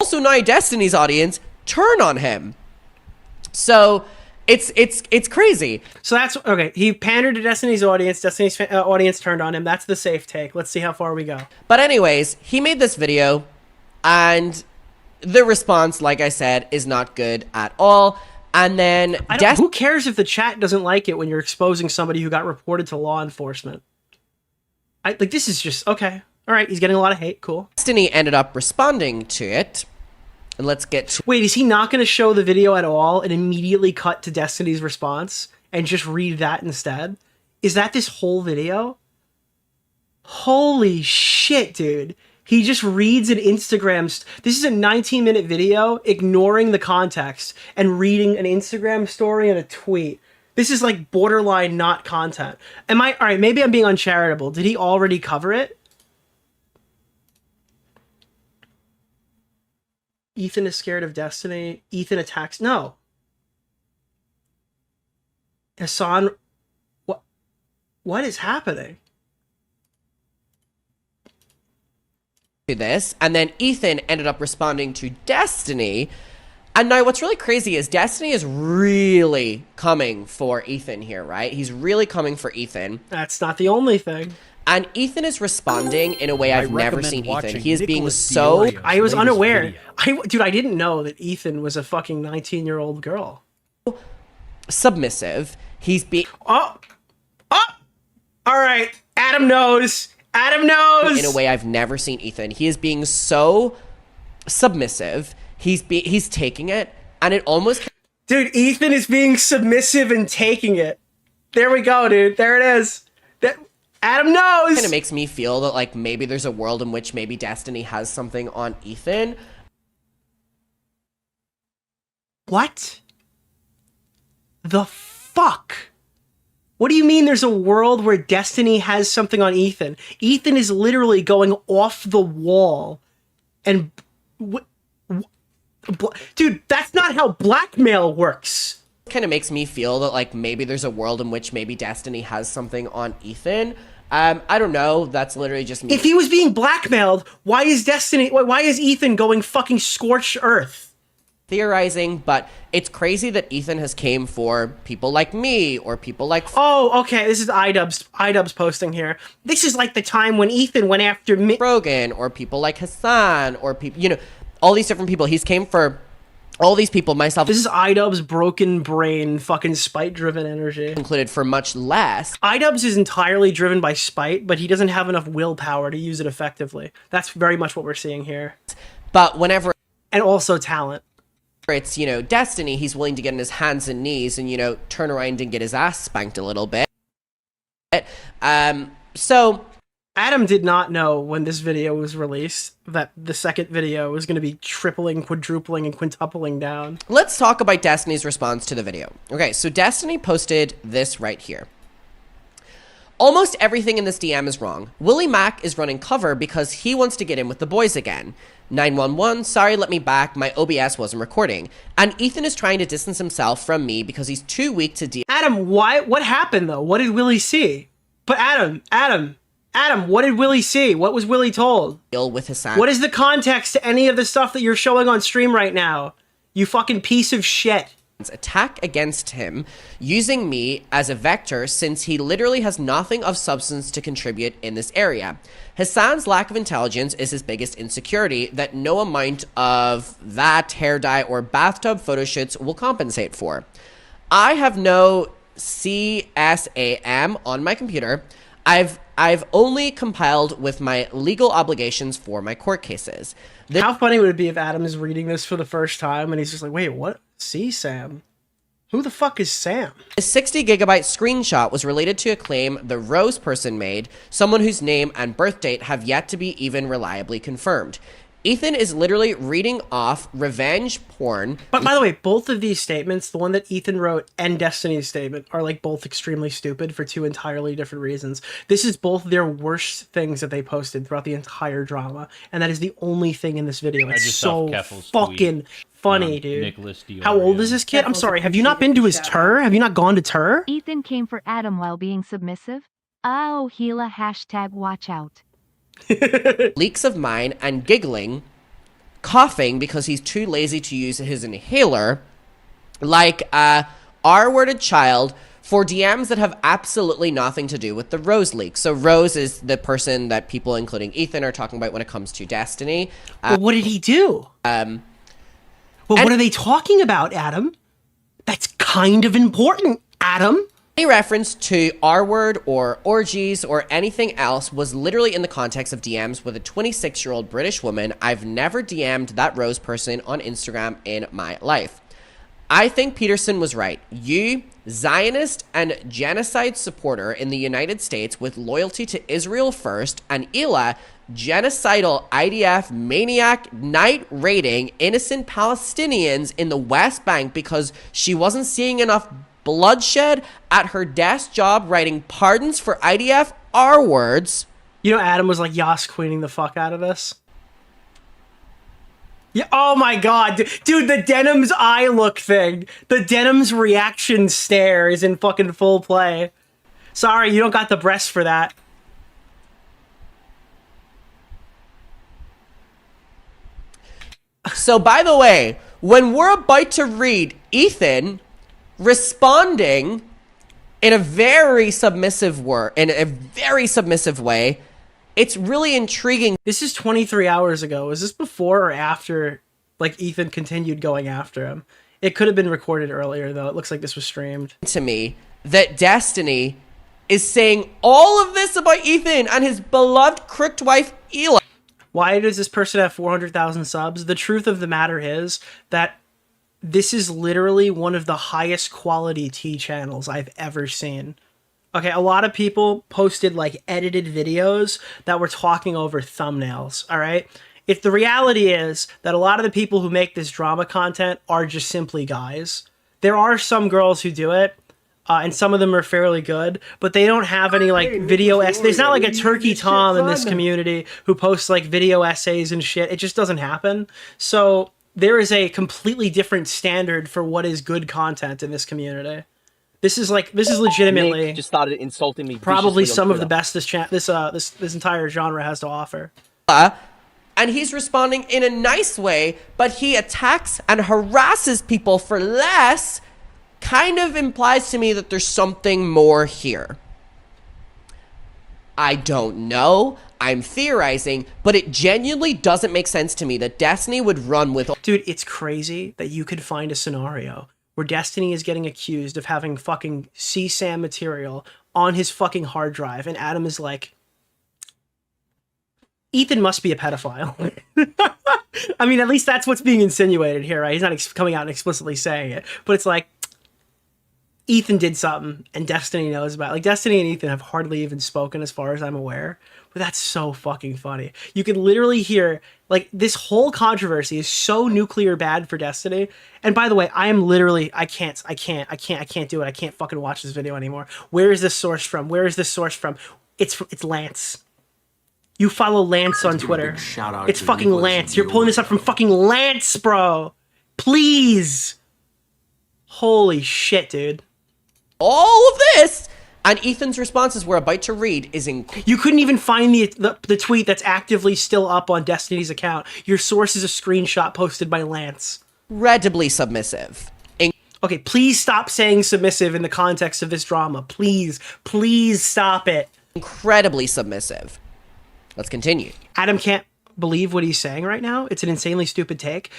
Speaker 1: Also now Destiny's audience turn on him. So it's crazy.
Speaker 2: So that's okay. He pandered to Destiny's audience. Destiny's audience turned on him. That's the safe take. Let's see how far we go.
Speaker 1: But anyways, he made this video, and the response, like I said, is not good at all. And then
Speaker 2: who cares if the chat doesn't like it when you're exposing somebody who got reported to law enforcement? This is just okay. All right, he's getting a lot of hate. Cool.
Speaker 1: Destiny ended up responding to it. And let's get to...
Speaker 2: Wait, is he not going to show the video at all and immediately cut to Destiny's response and just read that instead? Is that this whole video? Holy shit, dude. He just reads an Instagram... This is a 19-minute video ignoring the context and reading an Instagram story and a tweet. This is like borderline not content. All right, maybe I'm being uncharitable. Did he already cover it? Ethan is scared of Destiny. Ethan attacks... No. Hassan... What is happening?
Speaker 1: To this, and then Ethan ended up responding to Destiny, And now what's really crazy is Destiny is really coming for Ethan here, right? He's really coming for Ethan.
Speaker 2: That's not the only thing.
Speaker 1: And Ethan is responding in a way I've never seen Ethan. He is being
Speaker 16: Nicholas
Speaker 1: so...
Speaker 16: DeOrio's
Speaker 2: I was
Speaker 16: latest
Speaker 2: unaware.
Speaker 16: video.
Speaker 2: Dude, I didn't know that Ethan was a fucking 19-year-old girl.
Speaker 1: submissive. He's being...
Speaker 2: All right. Adam knows. Adam knows.
Speaker 1: In a way I've never seen Ethan. He is being so submissive. He's taking it, and it almost...
Speaker 2: Dude, Ethan is being submissive and taking it. There we go, dude. There it is. Adam knows.
Speaker 1: Kind of makes me feel that, like, maybe there's a world in which maybe Destiny has something on Ethan.
Speaker 2: What the fuck? What do you mean there's a world where Destiny has something on Ethan? Ethan is literally going off the wall and... Dude, that's not how blackmail works.
Speaker 1: Kind of makes me feel that, like, maybe there's a world in which maybe Destiny has something on Ethan. I don't know. That's literally just me.
Speaker 2: If he was being blackmailed, why is Ethan going fucking scorched earth?
Speaker 1: Theorizing, but it's crazy that Ethan has came for people like me or people like...
Speaker 2: Oh, okay. This is iDubbbz posting here. This is like the time when Ethan went after me.
Speaker 1: Rogan or people like Hassan or people, you know, all these different people. He's came for all these people, myself.
Speaker 2: This is iDubbbz's broken brain, fucking spite-driven energy.
Speaker 1: Included for much less.
Speaker 2: iDubbbz is entirely driven by spite, but he doesn't have enough willpower to use it effectively. That's very much what we're seeing here.
Speaker 1: But whenever...
Speaker 2: And also talent.
Speaker 1: It's, you know, Destiny, he's willing to get on his hands and knees and, you know, turn around and get his ass spanked a little bit. So...
Speaker 2: Adam did not know when this video was released that the second video was going to be tripling, quadrupling, and quintupling down.
Speaker 1: Let's talk about Destiny's response to the video. Okay, so Destiny posted this right here. Almost everything in this DM is wrong. Willie Mac is running cover because he wants to get in with the boys again. 911, sorry, let me back, my OBS wasn't recording. And Ethan is trying to distance himself from me because he's too weak to deal.
Speaker 2: Adam, what happened though? What did Willie see? But Adam, what did Willie see? What was Willie told?
Speaker 1: With Hassan.
Speaker 2: What is the context to any of the stuff that you're showing on stream right now? You fucking piece of shit.
Speaker 1: Attack against him using me as a vector since he literally has nothing of substance to contribute in this area. Hassan's lack of intelligence is his biggest insecurity that no amount of that hair dye or bathtub photo shoots will compensate for. I have no CSAM on my computer. I've only compiled with my legal obligations for my court cases.
Speaker 2: How funny would it be if Adam is reading this for the first time and he's just like, wait, what? See, Sam? Who the fuck is Sam?
Speaker 1: A 60-gigabyte screenshot was related to a claim the Rose person made, someone whose name and birth date have yet to be even reliably confirmed. Ethan is literally reading off revenge porn.
Speaker 2: But by the way, both of these statements, the one that Ethan wrote and Destiny's statement, are like both extremely stupid for two entirely different reasons. This is both their worst things that they posted throughout the entire drama, and that is the only thing in this video. It's so fucking funny, dude.
Speaker 12: Nicholas DeOrio.
Speaker 2: How old is this kid? I'm sorry, have you not been to his tour? Have you not gone to tour?
Speaker 5: Ethan came for Adam while being submissive? Oh, Gila, hashtag watch out.
Speaker 1: Leaks of mine and giggling, coughing because he's too lazy to use his inhaler, like a R-worded child for DMs that have absolutely nothing to do with the Rose leak. So Rose is the person that people, including Ethan, are talking about when it comes to Destiny.
Speaker 2: Well, what did he do? Well, what are they talking about, Adam? That's kind of important, Adam.
Speaker 1: Any reference to R-word or orgies or anything else was literally in the context of DMs with a 26-year-old British woman. I've never DM'd that Rose person on Instagram in my life. I think Peterson was right. You, Zionist and genocide supporter in the United States with loyalty to Israel first, and Ila, genocidal IDF maniac night raiding innocent Palestinians in the West Bank because she wasn't seeing enough bloodshed at her desk job writing pardons for IDF R-words.
Speaker 2: You know, Adam was like Yas queening the fuck out of this. Yeah, oh my god, dude, the Denim's eye look thing. The Denim's reaction stare is in fucking full play. Sorry, you don't got the breast for that.
Speaker 1: So, by the way, when we're about to read Ethan responding in a very submissive way, it's really intriguing.
Speaker 2: This is 23 hours ago. Is this before or after, like, Ethan continued going after him? It could have been recorded earlier, though. It looks like this was streamed.
Speaker 1: To me, that Destiny is saying all of this about Ethan and his beloved crooked wife, Eli.
Speaker 2: Why does this person have 400,000 subs? The truth of the matter is that this is literally one of the highest quality T channels I've ever seen. Okay, a lot of people posted like edited videos that were talking over thumbnails, all right? If the reality is that a lot of the people who make this drama content are just simply guys. There are some girls who do it, and some of them are fairly good, but they don't have any like video essays. There's not like a Turkey Tom in this community who posts like video essays and shit. It just doesn't happen. So there is a completely different standard for what is good content in this community. This is legitimately
Speaker 4: Nick just started insulting me.
Speaker 2: Probably
Speaker 4: viciously on
Speaker 2: some of the
Speaker 4: Twitter.
Speaker 2: best this entire genre has to offer.
Speaker 1: And he's responding in a nice way, but he attacks and harasses people for less, kind of implies to me that there's something more here. I don't know. I'm theorizing, but it genuinely doesn't make sense to me that Destiny would run with...
Speaker 2: Dude, it's crazy that you could find a scenario where Destiny is getting accused of having fucking CSAM material on his fucking hard drive, and Adam is like, Ethan must be a pedophile. I mean, at least that's what's being insinuated here, right? He's not coming out and explicitly saying it, but it's like, Ethan did something, and Destiny knows about it. Like, Destiny and Ethan have hardly even spoken as far as I'm aware, but that's so fucking funny. You can literally hear, like, this whole controversy is so nuclear bad for Destiny. And by the way, I am literally, I can't do it. I can't fucking watch this video anymore. Where is this source from? Where is this source from? It's Lance. You follow Lance on Twitter. It's fucking Lance. You're pulling this up from fucking Lance, bro. Please. Holy shit, dude.
Speaker 1: All of this, and Ethan's responses we're about to read is
Speaker 2: You couldn't even find the tweet that's actively still up on Destiny's account. Your source is a screenshot posted by Lance.
Speaker 1: Incredibly submissive.
Speaker 2: Okay, please stop saying submissive in the context of this drama. Please stop it.
Speaker 1: Incredibly submissive. Let's continue.
Speaker 2: Adam can't believe what he's saying right now. It's an insanely stupid take.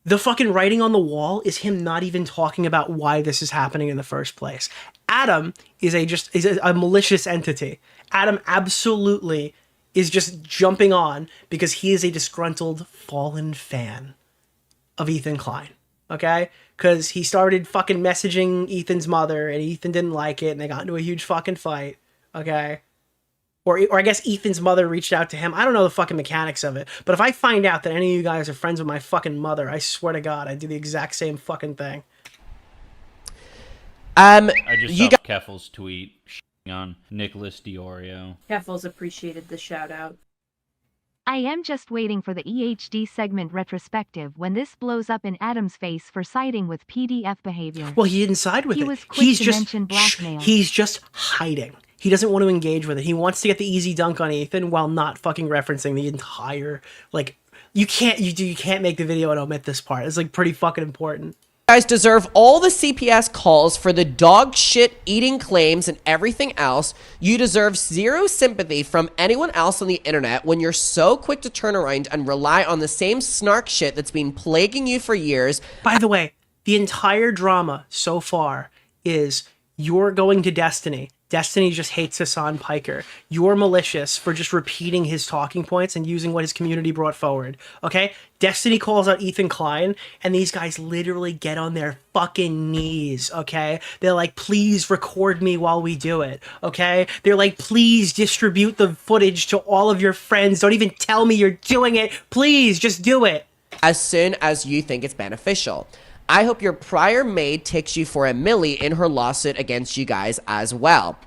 Speaker 2: The fucking writing on the wall is him not even talking about why this is happening in the first place. Adam is a malicious entity. Adam absolutely is just jumping on because he is a disgruntled, fallen fan of Ethan Klein. Okay? Because he started fucking messaging Ethan's mother, and Ethan didn't like it, and they got into a huge fucking fight. Okay? Or I guess Ethan's mother reached out to him. I don't know the fucking mechanics of it. But if I find out that any of you guys are friends with my fucking mother, I swear to God, I'd do the exact same fucking thing.
Speaker 12: I just saw Keffel's tweet on Nicholas DeOrio.
Speaker 13: Keffels appreciated the shout out.
Speaker 5: I am just waiting for the EHD segment retrospective when this blows up in Adam's face for siding with PDF behavior.
Speaker 2: Well, he didn't side with it.
Speaker 5: He was quick to mention blackmail.
Speaker 2: He's just hiding. He doesn't want to engage with it. He wants to get the easy dunk on Ethan while not fucking referencing the entire, like, you can't make the video and omit this part. It's like pretty fucking important.
Speaker 1: You guys deserve all the CPS calls for the dog shit eating claims and everything else. You deserve zero sympathy from anyone else on the internet when you're so quick to turn around and rely on the same snark shit that's been plaguing you for years.
Speaker 2: By the way, the entire drama so far is you're going to Destiny. Destiny just hates Hassan Piker. You're malicious for just repeating his talking points and using what his community brought forward. Okay? Destiny calls out Ethan Klein, and these guys literally get on their fucking knees, okay? They're like, please record me while we do it, okay? They're like, please distribute the footage to all of your friends. Don't even tell me you're doing it. Please, just do it.
Speaker 1: As soon as you think it's beneficial. I hope your prior maid takes you for a milli in her lawsuit against you guys as well.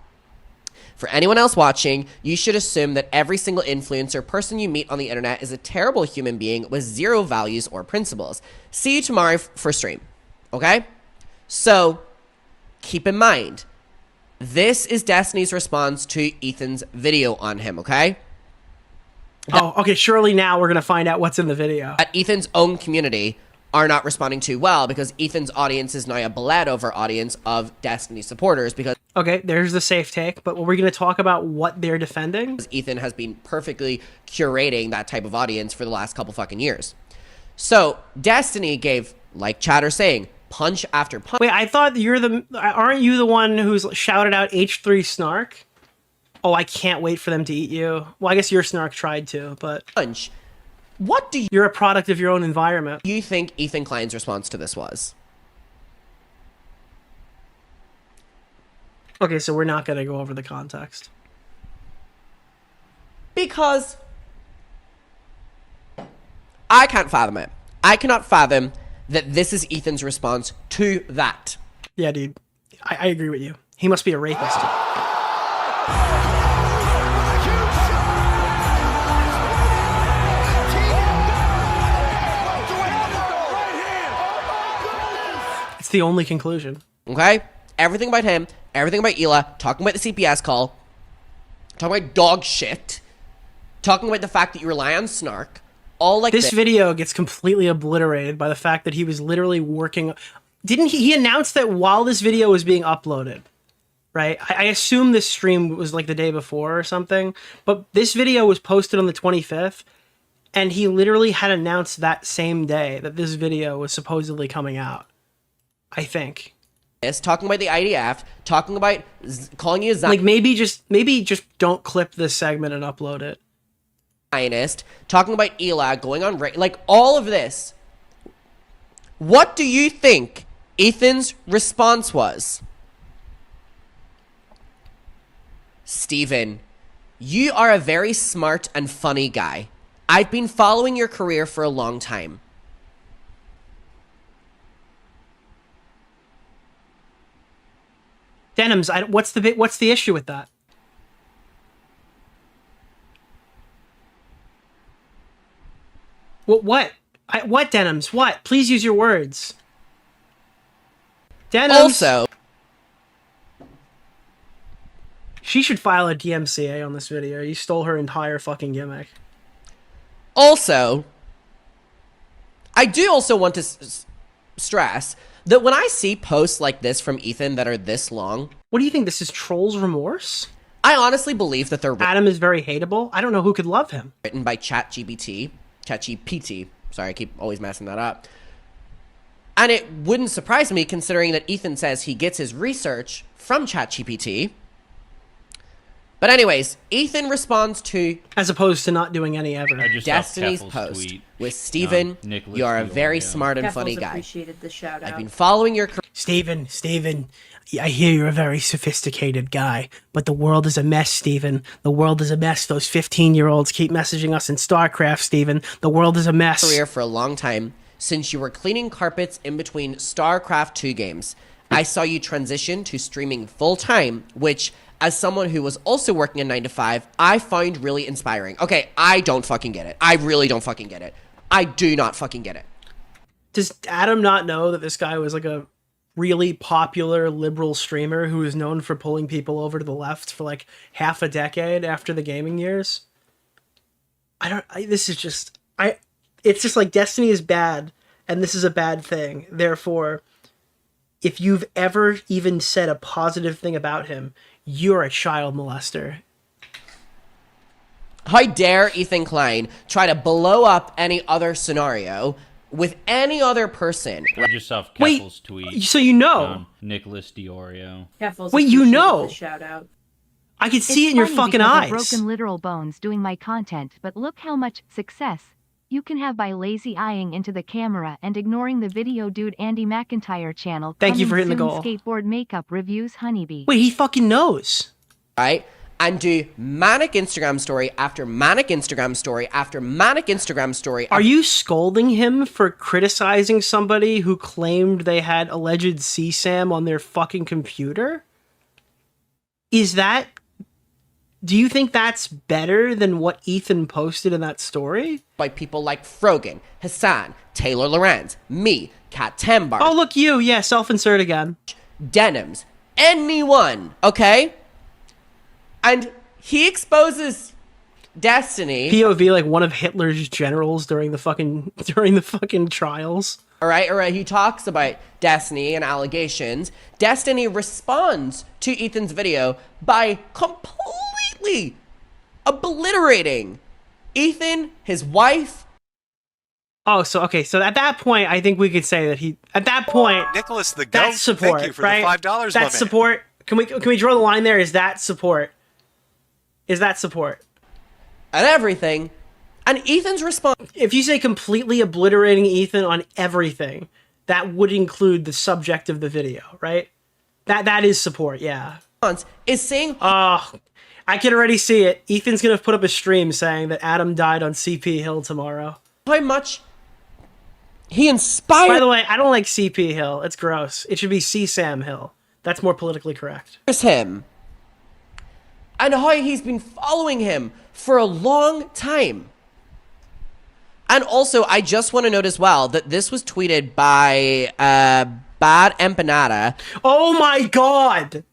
Speaker 1: For anyone else watching, you should assume that every single influencer person you meet on the internet is a terrible human being with zero values or principles. See you tomorrow for stream. Okay? So, keep in mind, this is Destiny's response to Ethan's video on him, okay?
Speaker 2: Oh, okay, surely now we're going to find out what's in the video.
Speaker 1: At Ethan's own community are not responding too well because Ethan's audience is now a bled over audience of Destiny supporters because
Speaker 2: Okay, there's the safe take, but we're going to talk about what they're defending.
Speaker 1: Ethan has been perfectly curating that type of audience for the last couple fucking years. So Destiny gave, like Chatter saying, punch after punch.
Speaker 2: Wait, I thought aren't you the one who's shouted out H3 Snark? Oh, I can't wait for them to eat you. Well, I guess your Snark tried to, but...
Speaker 1: Punch. What do
Speaker 2: You're a product of your own environment.
Speaker 1: you think Ethan Klein's response to this was?
Speaker 2: Okay, so we're not going to go over the context.
Speaker 1: Because I can't fathom it. I cannot fathom that this is Ethan's response to that.
Speaker 2: Yeah, dude. I agree with you. He must be a rapist. It's the only conclusion.
Speaker 1: Okay? Everything about him, everything about Ela, talking about the CPS call, talking about dog shit, talking about the fact that you rely on Snark, all like
Speaker 2: this video gets completely obliterated by the fact that he was literally working. Didn't he announced that while this video was being uploaded, right? I assume this stream was like the day before or something, but this video was posted on the 25th, and he literally had announced that same day that this video was supposedly coming out. I think.
Speaker 1: Talking about the IDF, talking about calling you a
Speaker 2: like maybe just don't clip this segment and upload it.
Speaker 1: Zionist, talking about Ela, going on like all of this. What do you think Ethan's response was? Steven, you are a very smart and funny guy. I've been following your career for a long time.
Speaker 2: Denims, what's the issue with that? What Denims? What? Please use your words. Denims.
Speaker 1: Also,
Speaker 2: she should file a DMCA on this video. You stole her entire fucking gimmick.
Speaker 1: Also, I do also want to stress that when I see posts like this from Ethan that are this long...
Speaker 2: What do you think? This is trolls' remorse?
Speaker 1: I honestly believe that they're...
Speaker 2: Adam is very hateable. I don't know who could love him.
Speaker 1: Written by ChatGPT. Sorry, I keep always messing that up. And it wouldn't surprise me considering that Ethan says he gets his research from ChatGPT. But anyways, Ethan responds to...
Speaker 2: As opposed to not doing any ever.
Speaker 1: Destiny's post with Steven, you are a very smart and funny guy.
Speaker 13: Appreciated the shout out.
Speaker 1: I've been following your...
Speaker 2: Steven, I hear you're a very sophisticated guy, but the world is a mess, Steven. The world is a mess. Those 15-year-olds keep messaging us in StarCraft, Steven. The world is a mess.
Speaker 1: ...career for a long time, since you were cleaning carpets in between StarCraft 2 games. I saw you transition to streaming full-time, which... as someone who was also working a 9-to-5, I find really inspiring. Okay, I don't fucking get it. I really don't fucking get it. I do not fucking get it.
Speaker 2: Does Adam not know that this guy was like a really popular liberal streamer who was known for pulling people over to the left for like half a decade after the gaming years? It's just like Destiny is bad and this is a bad thing. Therefore, if you've ever even said a positive thing about him, you're a child molester.
Speaker 1: How dare Ethan Klein try to blow up any other scenario with any other person?
Speaker 12: Read yourself Keffel's tweet.
Speaker 2: So you know.
Speaker 12: Nicholas DeOrio.
Speaker 13: Keffel's
Speaker 2: wait, you know.
Speaker 13: Shout out.
Speaker 2: I could see it in your fucking eyes.
Speaker 5: I've broken literal bones doing my content, but look how much success you can have by lazy eyeing into the camera and ignoring the video dude Andy McIntyre channel.
Speaker 2: Thank you for hitting the
Speaker 5: Coming
Speaker 2: goal.
Speaker 5: soon, skateboard makeup reviews honeybee.
Speaker 2: Wait, he fucking knows.
Speaker 1: Right? And do manic Instagram story after manic Instagram story after manic Instagram story.
Speaker 2: Are you scolding him for criticizing somebody who claimed they had alleged CSAM on their fucking computer? Do you think that's better than what Ethan posted in that story?
Speaker 1: By people like Frogan, Hassan, Taylor Lorenz, me, Kat Tembar.
Speaker 2: Oh, look, you. Yeah, self-insert again.
Speaker 1: Denims. Anyone, okay? And he exposes Destiny.
Speaker 2: POV like one of Hitler's generals during the fucking trials.
Speaker 1: All right, he talks about Destiny and allegations. Destiny responds to Ethan's video by completely obliterating Ethan, his wife.
Speaker 2: Oh, so at that point, I think we could say that at that point,
Speaker 11: Nicholas the Goat,
Speaker 2: that's support,
Speaker 11: thank you for
Speaker 2: right?
Speaker 11: the $5,
Speaker 2: That's support. Can we draw the line there? Is that support? Is that support?
Speaker 1: And everything. And Ethan's response.
Speaker 2: If you say completely obliterating Ethan on everything, that would include the subject of the video, right? That is support, yeah.
Speaker 1: Is saying,
Speaker 2: oh, I can already see it. Ethan's gonna put up a stream saying that Adam died on CP Hill tomorrow.
Speaker 1: How much he inspired.
Speaker 2: By the way, I don't like CP Hill. It's gross. It should be CSAM Hill. That's more politically correct.
Speaker 1: Here's him. And how he's been following him for a long time. And also, I just want to note as well that this was tweeted by Bad Empanada.
Speaker 2: Oh my god!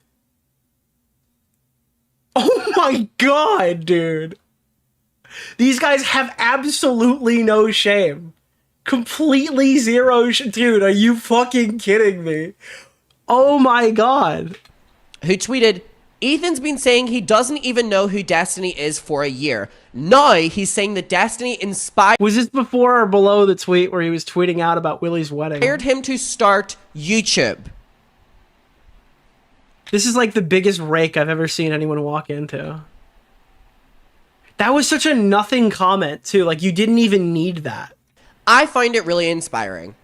Speaker 2: Oh my god, dude! These guys have absolutely no shame. Completely zero dude, are you fucking kidding me? Oh my god.
Speaker 1: Who tweeted, Ethan's been saying he doesn't even know who Destiny is for a year. Now he's saying that Destiny inspired...
Speaker 2: Was this before or below the tweet where he was tweeting out about Willie's wedding?
Speaker 1: ...inspired him to start YouTube.
Speaker 2: This is like the biggest rake I've ever seen anyone walk into. That was such a nothing comment, too. Like, you didn't even need that.
Speaker 1: I find it really inspiring.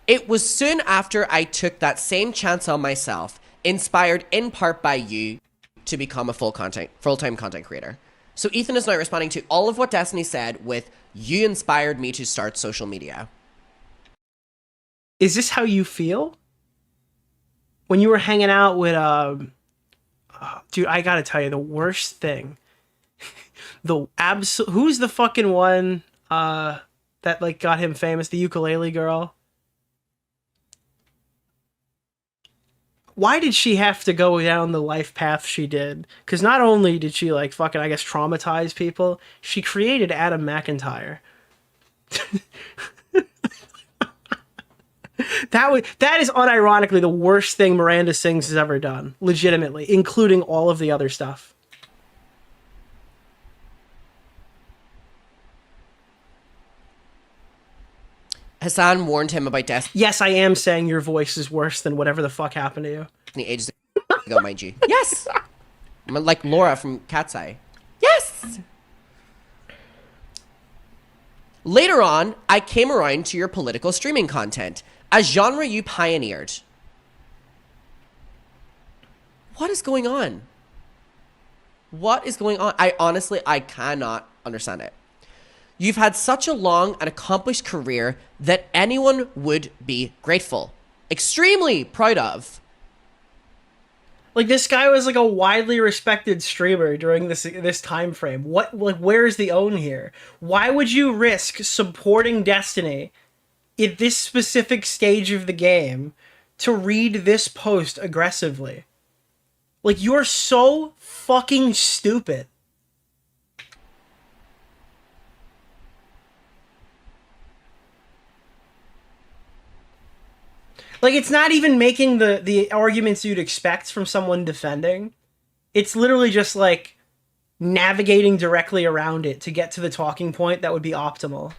Speaker 1: It was soon after I took that same chance on myself, inspired in part by you, to become a full-time content creator. So Ethan is now responding to all of what Destiny said with, you inspired me to start social media.
Speaker 2: Is this how you feel? When you were hanging out with, dude, I gotta tell you, the worst thing, who's the fucking one, that, like, got him famous, the ukulele girl? Why did she have to go down the life path she did? Because not only did she, like, fucking, I guess, traumatize people, she created Adam McIntyre. That is unironically the worst thing Miranda Sings has ever done. Legitimately. Including all of the other stuff.
Speaker 1: Hassan warned him about Destiny.
Speaker 2: Yes, I am saying your voice is worse than whatever the fuck happened to you.
Speaker 1: Ages ago, mind you. Yes! I'm like Laura from Cat's Eye. Yes! Later on, I came around to your political streaming content, a genre you pioneered. What is going on? What is going on? I cannot understand it. You've had such a long and accomplished career that anyone would be grateful. Extremely proud of.
Speaker 2: Like, this guy was like a widely respected streamer during this time frame. Where's the own here? Why would you risk supporting Destiny at this specific stage of the game to read this post aggressively? Like, you're so fucking stupid. Like, it's not even making the arguments you'd expect from someone defending. It's literally just, like, navigating directly around it to get to the talking point that would be optimal.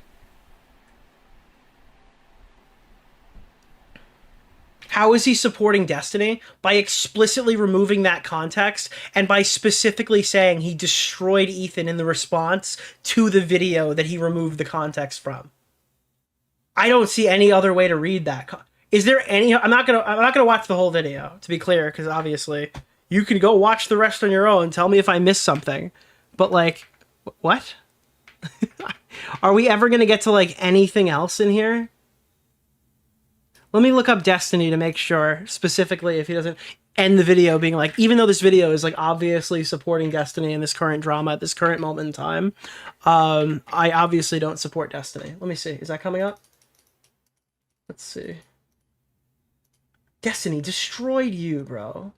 Speaker 2: How is he supporting Destiny? By explicitly removing that context and by specifically saying he destroyed Ethan in the response to the video that he removed the context from. I don't see any other way to read that. Is there any... I'm not gonna watch the whole video, to be clear, because obviously you can go watch the rest on your own. Tell me if I missed something. But, like, what? Are we ever gonna get to, like, anything else in here? Let me look up Destiny to make sure, specifically, if he doesn't end the video being like, even though this video is, like, obviously supporting Destiny in this current drama at this current moment in time, I obviously don't support Destiny. Let me see. Is that coming up? Let's see. Destiny destroyed you, bro.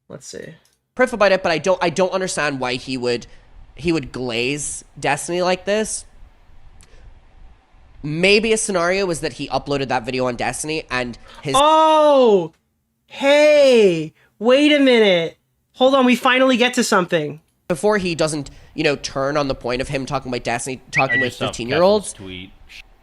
Speaker 2: Let's see.
Speaker 1: Proof about it, but I don't understand why he would glaze Destiny like this. Maybe a scenario was that he uploaded that video on Destiny and his...
Speaker 2: Oh! Hey! Wait a minute. Hold on, we finally get to something.
Speaker 1: Before he doesn't, you know, turn on the point of him talking about Destiny, talking with
Speaker 12: just saw
Speaker 1: 15-year-olds.
Speaker 12: Tweet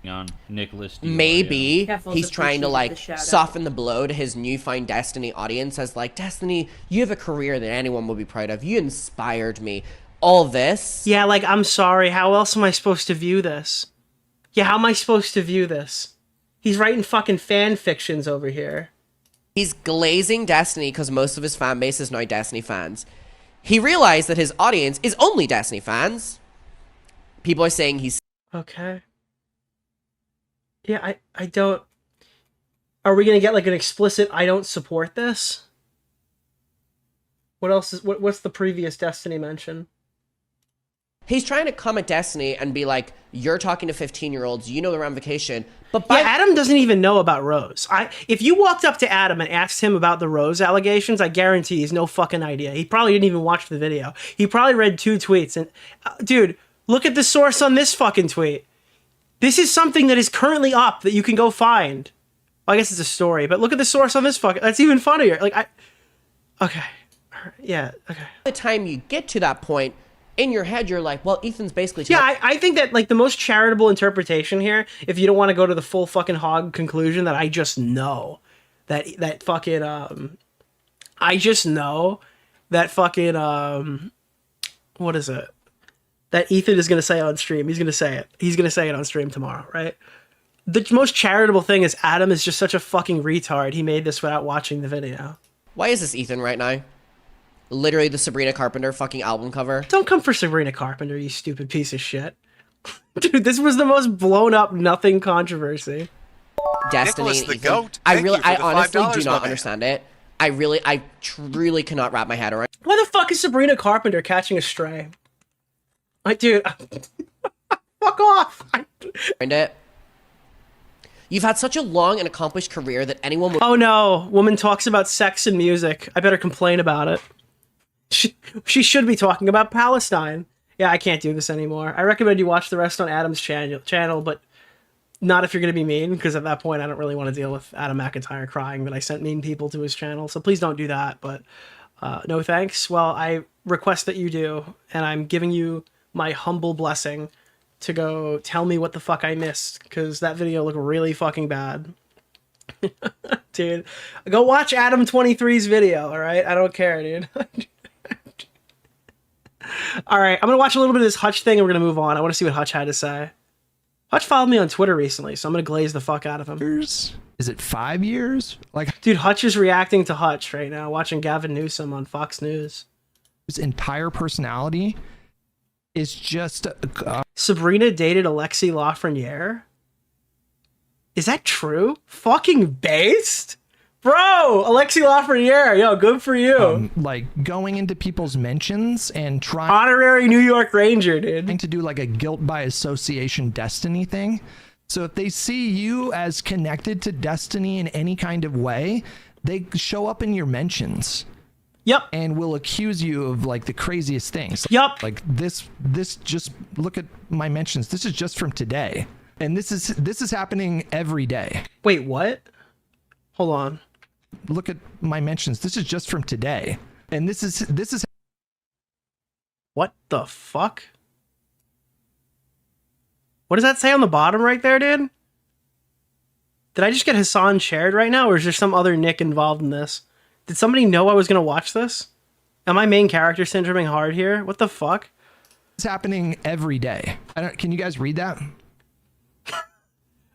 Speaker 12: on Nicholas DeOrio.
Speaker 1: Maybe
Speaker 13: Keffels
Speaker 1: he's trying to, like,
Speaker 13: appreciated the shout-out.
Speaker 1: soften the blow to his newfound Destiny audience as, like, Destiny, you have a career that anyone will be proud of. You inspired me. All this.
Speaker 2: Yeah, like, I'm sorry. How else am I supposed to view this? Yeah, how am I supposed to view this? He's writing fucking fan fictions over here.
Speaker 1: He's glazing Destiny because most of his fan base is now Destiny fans. He realized that his audience is only Destiny fans. People are saying he's...
Speaker 2: Okay. Yeah, I don't... Are we gonna get, like, an explicit, I don't support this? What else is... What's the previous Destiny mention?
Speaker 1: He's trying to come at Destiny and be like, you're talking to 15-year-olds, you know the ramification. But by...
Speaker 2: Yeah, Adam doesn't even know about Rose. If you walked up to Adam and asked him about the Rose allegations, I guarantee he's no fucking idea. He probably didn't even watch the video. He probably read 2 tweets. And dude, look at the source on this fucking tweet. This is something that is currently up that you can go find. Well, I guess it's a story, but look at the source on this fucking... That's even funnier. Like, okay. Yeah, okay.
Speaker 1: By the time you get to that point, in your head, you're like, well, Ethan's basically...
Speaker 2: Yeah, I think that, like, the most charitable interpretation here, if you don't want to go to the full fucking hog conclusion that I just know that fucking, I just know that fucking, what is it? That Ethan is going to say on stream. He's going to say it. He's going to say it on stream tomorrow, right? The most charitable thing is Adam is just such a fucking retard. He made this without watching the video.
Speaker 1: Why is this Ethan right now? Literally the Sabrina Carpenter fucking album cover.
Speaker 2: Don't come for Sabrina Carpenter, you stupid piece of shit. Dude, this was the most blown up nothing controversy.
Speaker 1: Destiny
Speaker 11: Nicholas
Speaker 1: and
Speaker 11: the
Speaker 1: Ethan.
Speaker 11: Goat,
Speaker 1: I honestly
Speaker 11: $5,
Speaker 1: do not
Speaker 11: my man.
Speaker 1: understand it. I truly cannot wrap my head around.
Speaker 2: Why the fuck is Sabrina Carpenter catching a stray? Like, dude, fuck off.
Speaker 1: It. You've had such a long and accomplished career that anyone would...
Speaker 2: Oh no, woman talks about sex and music. I better complain about it. She should be talking about Palestine. Yeah, I can't do this anymore. I recommend you watch the rest on Adam's channel, but not if you're going to be mean, because at that point I don't really want to deal with Adam McIntyre crying that I sent mean people to his channel, so please don't do that, but no thanks. Well, I request that you do, and I'm giving you my humble blessing to go tell me what the fuck I missed, because that video looked really fucking bad. Dude, go watch Adam23's video, alright? I don't care, dude. Alright, I'm gonna watch a little bit of this Hutch thing and we're gonna move on. I want to see what Hutch had to say. Hutch followed me on Twitter recently, so I'm gonna glaze the fuck out of him.
Speaker 19: Is it 5 years? Like,
Speaker 2: dude, Hutch is reacting to Hutch right now, watching Gavin Newsom on Fox News.
Speaker 19: His entire personality is just...
Speaker 2: Sabrina dated Alexi Lafreniere? Is that true? Fucking based? Bro, Alexi Lafreniere, yo, good for you.
Speaker 19: Like, going into people's mentions and trying...
Speaker 2: Honorary New York Ranger, dude.
Speaker 19: Trying to do, like, a guilt by association Destiny thing. So if they see you as connected to Destiny in any kind of way, they show up in your mentions.
Speaker 2: Yep.
Speaker 19: And will accuse you of, like, the craziest things.
Speaker 2: Yep.
Speaker 19: Like, this just... Look at my mentions. This is just from today. And this is happening every day.
Speaker 2: Wait, what? Hold on.
Speaker 19: Look at my mentions. This is just from today. And this is
Speaker 2: what the fuck? What does that say on the bottom right there, dude? Did I just get Hassan shared right now, or is there some other Nick involved in this? Did somebody know I was gonna watch this? Am I main character syndroming hard here? What the fuck?
Speaker 19: It's happening every day. Can you guys read that?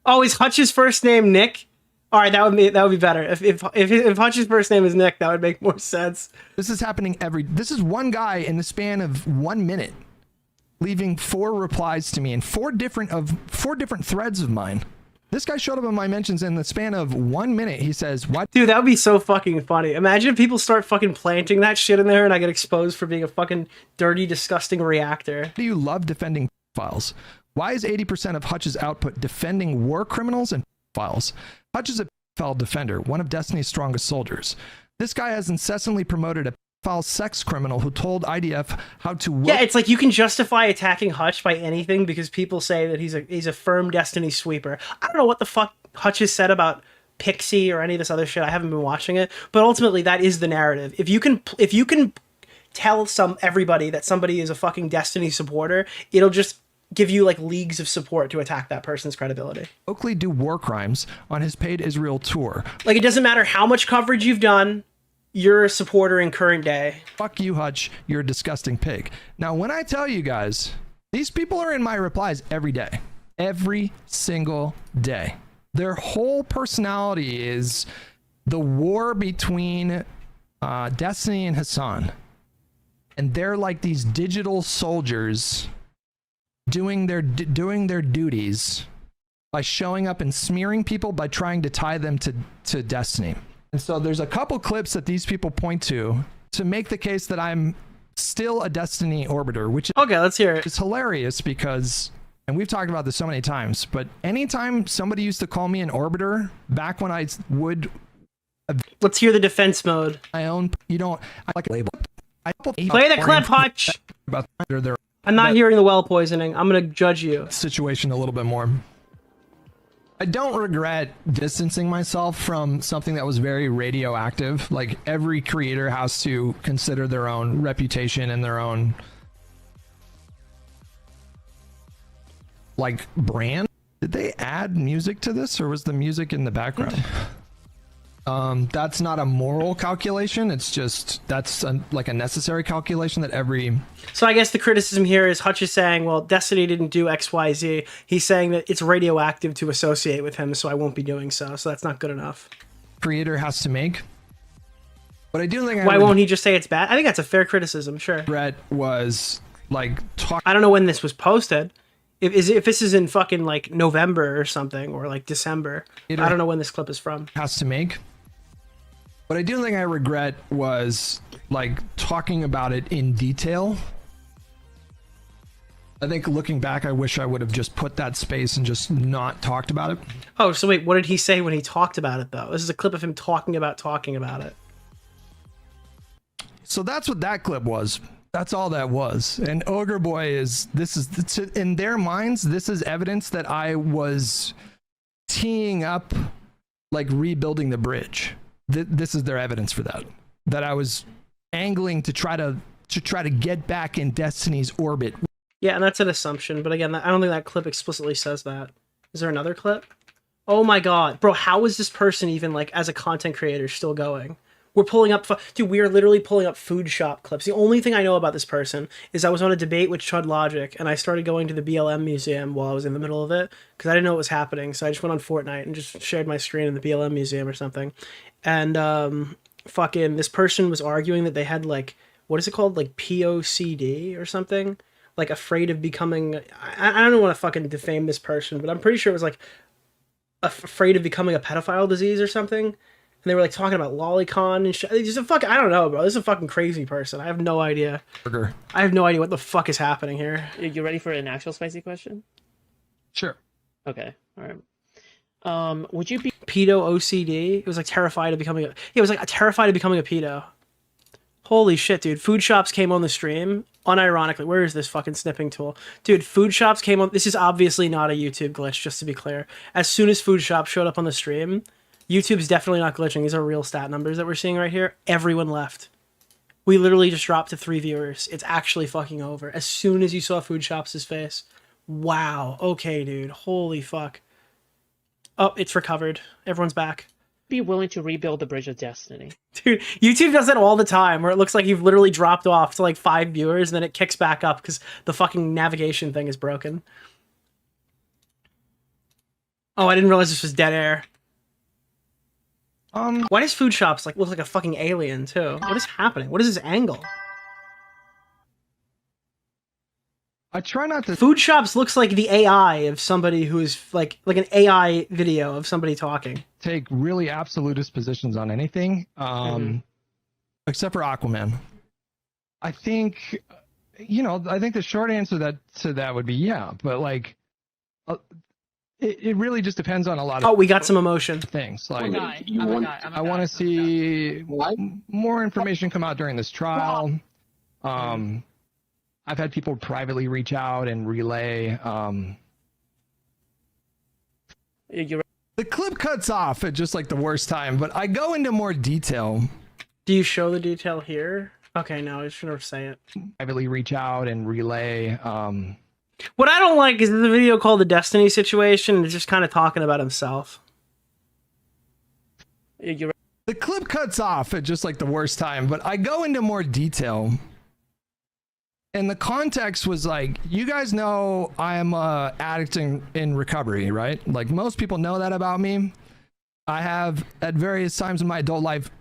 Speaker 2: Oh, is Hutch's first name Nick? All right, that would be better. If Hutch's first name is Nick, that would make more sense.
Speaker 19: This is happening this is one guy in the span of 1 minute, leaving 4 replies to me in 4 different threads of mine. This guy showed up in my mentions in the span of 1 minute. He says, "What?"
Speaker 2: Dude, that would be so fucking funny. Imagine if people start fucking planting that shit in there, and I get exposed for being a fucking dirty, disgusting reactor.
Speaker 19: Do you love defending files? Why is 80% of Hutch's output defending war criminals and files? Hutch is a file defender, one of Destiny's strongest soldiers. This guy has incessantly promoted a sex criminal who told IDF how to work.
Speaker 2: Yeah, it's like you can justify attacking Hutch by anything because people say that he's a firm Destiny sweeper. I don't know what the fuck Hutch has said about Pixie or any of this other shit. I haven't been watching it, but ultimately that is the narrative. If you can tell everybody that somebody is a fucking Destiny supporter, it'll just give you like leagues of support to attack that person's credibility.
Speaker 19: Oakley do war crimes on his paid Israel tour.
Speaker 2: Like, it doesn't matter how much coverage you've done, you're a supporter in current day.
Speaker 19: Fuck you, Hutch. You're a disgusting pig. Now, when I tell you guys, these people are in my replies every day. Every single day. Their whole personality is the war between Destiny and Hassan. And they're like these digital soldiers doing their duties by showing up and smearing people by trying to tie them to Destiny. And so there's a couple clips that these people point to make the case that I'm still a Destiny orbiter, which
Speaker 2: okay, let's hear it.
Speaker 19: It's hilarious because, and we've talked about this so many times, but anytime somebody used to call me an orbiter back when I would,
Speaker 2: let's hear the defense mode.
Speaker 19: I like a label.
Speaker 2: Play the clip, Hutch. I'm not hearing the well poisoning. I'm gonna judge you.
Speaker 19: Situation a little bit more. I don't regret distancing myself from something that was very radioactive. Like, every creator has to consider their own reputation and their own like brand. Did they add music to this, or was the music in the background? That's not a moral calculation. It's just like a necessary calculation that every.
Speaker 2: So I guess the criticism here is Hutch is saying, well, Destiny didn't do XYZ. He's saying that it's radioactive to associate with him, so I won't be doing so. So that's not good enough.
Speaker 19: Creator has to make. But I do think.
Speaker 2: Why won't he just say it's bad? I think that's a fair criticism. Sure.
Speaker 19: Brett was like
Speaker 2: I don't know when this was posted. If this is in fucking like November or something, or like December, I don't know when this clip is from.
Speaker 19: Has to make. What I do think I regret was like talking about it in detail. I think looking back, I wish I would have just put that space and just not talked about it.
Speaker 2: Oh, so wait, what did he say when he talked about it though? This is a clip of him talking about it.
Speaker 19: So that's what that clip was. That's all that was. And Ogre Boy in their minds, this is evidence that I was teeing up, like rebuilding the bridge. This is their evidence for that I was angling to try to get back in Destiny's orbit.
Speaker 2: Yeah, and that's an assumption, but again, I don't think that clip explicitly says that. Is there another clip? Oh my god, bro, how is this person even like as a content creator still going? We're pulling up, dude, we are literally pulling up food shop clips. The only thing I know about this person is I was on a debate with Chud Logic, and I started going to the BLM museum while I was in the middle of it, because I didn't know what was happening, so I just went on Fortnite and just shared my screen in the BLM museum or something. And fucking this person was arguing that they had like, what is it called? Like POCD or something? Like afraid of becoming, I don't want to fucking defame this person, but I'm pretty sure it was like afraid of becoming a pedophile disease or something. And they were like talking about lolicon and shit. Just a fucking, I don't know, bro. This is a fucking crazy person. I have no idea. I have no idea what the fuck is happening here.
Speaker 20: You ready for an actual spicy question?
Speaker 19: Sure.
Speaker 20: Okay. All right. Would you be
Speaker 2: pedo OCD? It was like terrified of becoming it was like terrified of becoming a pedo. Holy shit, dude. Food shops came on the stream. Unironically, where is this fucking snipping tool? Dude, food shops came on. This is obviously not a YouTube glitch, just to be clear. As soon as food shops showed up on the stream, YouTube's definitely not glitching. These are real stat numbers that we're seeing right here. Everyone left. We literally just dropped to 3 viewers. It's actually fucking over. As soon as you saw food shops' face. Wow. Okay, dude. Holy fuck. Oh, it's recovered. Everyone's back.
Speaker 20: Be willing to rebuild the bridge of destiny?
Speaker 2: Dude, YouTube does that all the time, where it looks like you've literally dropped off to like 5 viewers, and then it kicks back up because the fucking navigation thing is broken. Oh, I didn't realize this was dead air. Why does food shops like look like a fucking alien too? What is happening? What is this angle?
Speaker 19: I try not to.
Speaker 2: Food shops looks like the AI of somebody who is like an AI video of somebody talking.
Speaker 19: Take really absolutist positions on anything, except for Aquaman. I think, I think the short answer to that would be yeah, but like, It really just depends on a lot of.
Speaker 2: Oh, we got some emotion.
Speaker 19: Things like I want to see more information come out during this trial. I've had people privately reach out and relay. The clip cuts off at just like the worst time, but I go into more detail.
Speaker 2: Do you show the detail here? Okay, no, I should never say it.
Speaker 19: Privately reach out and relay.
Speaker 2: What I don't like is the video called the Destiny situation, and it's just kind of talking about himself.
Speaker 19: The clip cuts off at just like the worst time, but I go into more detail. And the context was like, you guys know I'm a addict in recovery, right? Like most people know that about me. I have at various times in my adult life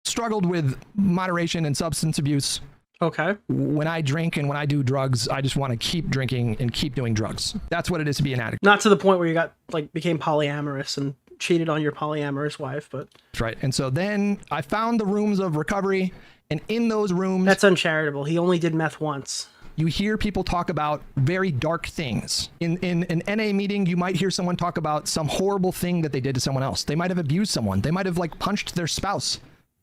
Speaker 19: struggled with moderation and substance abuse.
Speaker 2: Okay.
Speaker 19: When I drink and when I do drugs, I just want to keep drinking and keep doing drugs. That's what it is to be an addict.
Speaker 2: Not to the point where you got like became polyamorous and cheated on your polyamorous wife, but
Speaker 19: that's right. And so then I found the rooms of recovery, and in those rooms,
Speaker 2: that's uncharitable. He only did meth once.
Speaker 19: You hear people talk about very dark things. In an NA meeting, you might hear someone talk about some horrible thing that they did to someone else. They might have abused someone. They might have like punched their spouse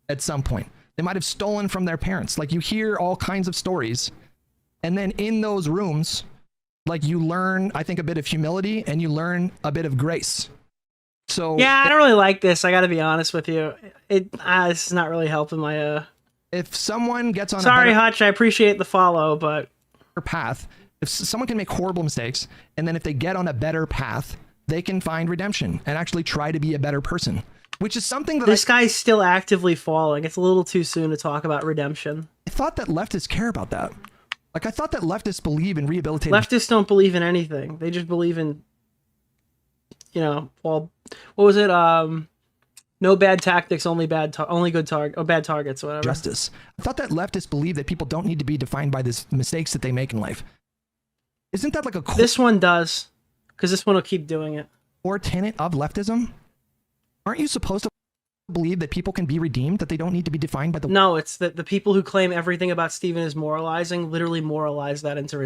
Speaker 19: at some point. They might have stolen from their parents. Like you hear all kinds of stories. And then in those rooms, like you learn, I think, a bit of humility and you learn a bit of grace. So
Speaker 2: yeah, I don't really like this. I got to be honest with you. This is not really helping my
Speaker 19: If someone gets on
Speaker 2: Sorry,
Speaker 19: a better
Speaker 2: Hutch, I appreciate the follow, but
Speaker 19: path, if someone can make horrible mistakes, and then if they get on a better path, they can find redemption and actually try to be a better person, which is something that
Speaker 2: this guy's still actively falling. It's a little too soon to talk about redemption.
Speaker 19: I thought that leftists care about that. Like, I thought that leftists believe in rehabilitating.
Speaker 2: Leftists don't believe in anything. They just believe in, well, what was it? No bad tactics, only bad targets, whatever.
Speaker 19: Justice. I thought that leftists believe that people don't need to be defined by the mistakes that they make in life. Isn't that like a
Speaker 2: This one does, because this one will keep doing it.
Speaker 19: Core tenet of leftism? Aren't you supposed to believe that people can be redeemed, that they don't need to be defined by the...
Speaker 2: No, it's that the people who claim everything about Steven is moralizing literally moralize that into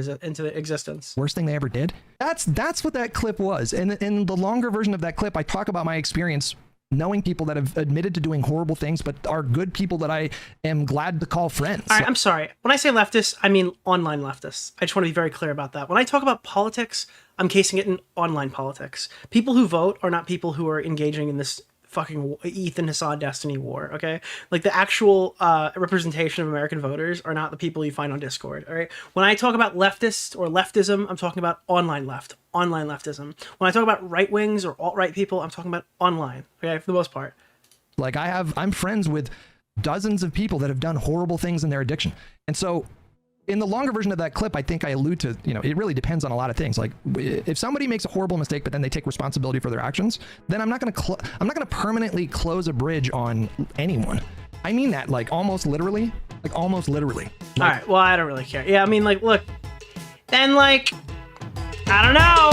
Speaker 2: existence.
Speaker 19: Worst thing they ever did? That's what that clip was. And in the longer version of that clip, I talk about my experience knowing people that have admitted to doing horrible things, but are good people that I am glad to call friends.
Speaker 2: All right, I'm sorry. When I say leftists, I mean online leftists. I just want to be very clear about that. When I talk about politics, I'm casing it in online politics. People who vote are not people who are engaging in this fucking Ethan Hassan Destiny war, okay? Like the actual representation of American voters are not the people you find on Discord, all right? When I talk about leftist or leftism, I'm talking about online leftism. When I talk about right wings or alt-right people, I'm talking about online, okay, for the most part.
Speaker 19: Like I'm friends with dozens of people that have done horrible things in their addiction. And so in the longer version of that clip, I think I allude to, it really depends on a lot of things. Like if somebody makes a horrible mistake, but then they take responsibility for their actions, then I'm not going to permanently close a bridge on anyone. I mean that almost literally. All right.
Speaker 2: Well, I don't really care. Yeah. I mean, look, then I don't know.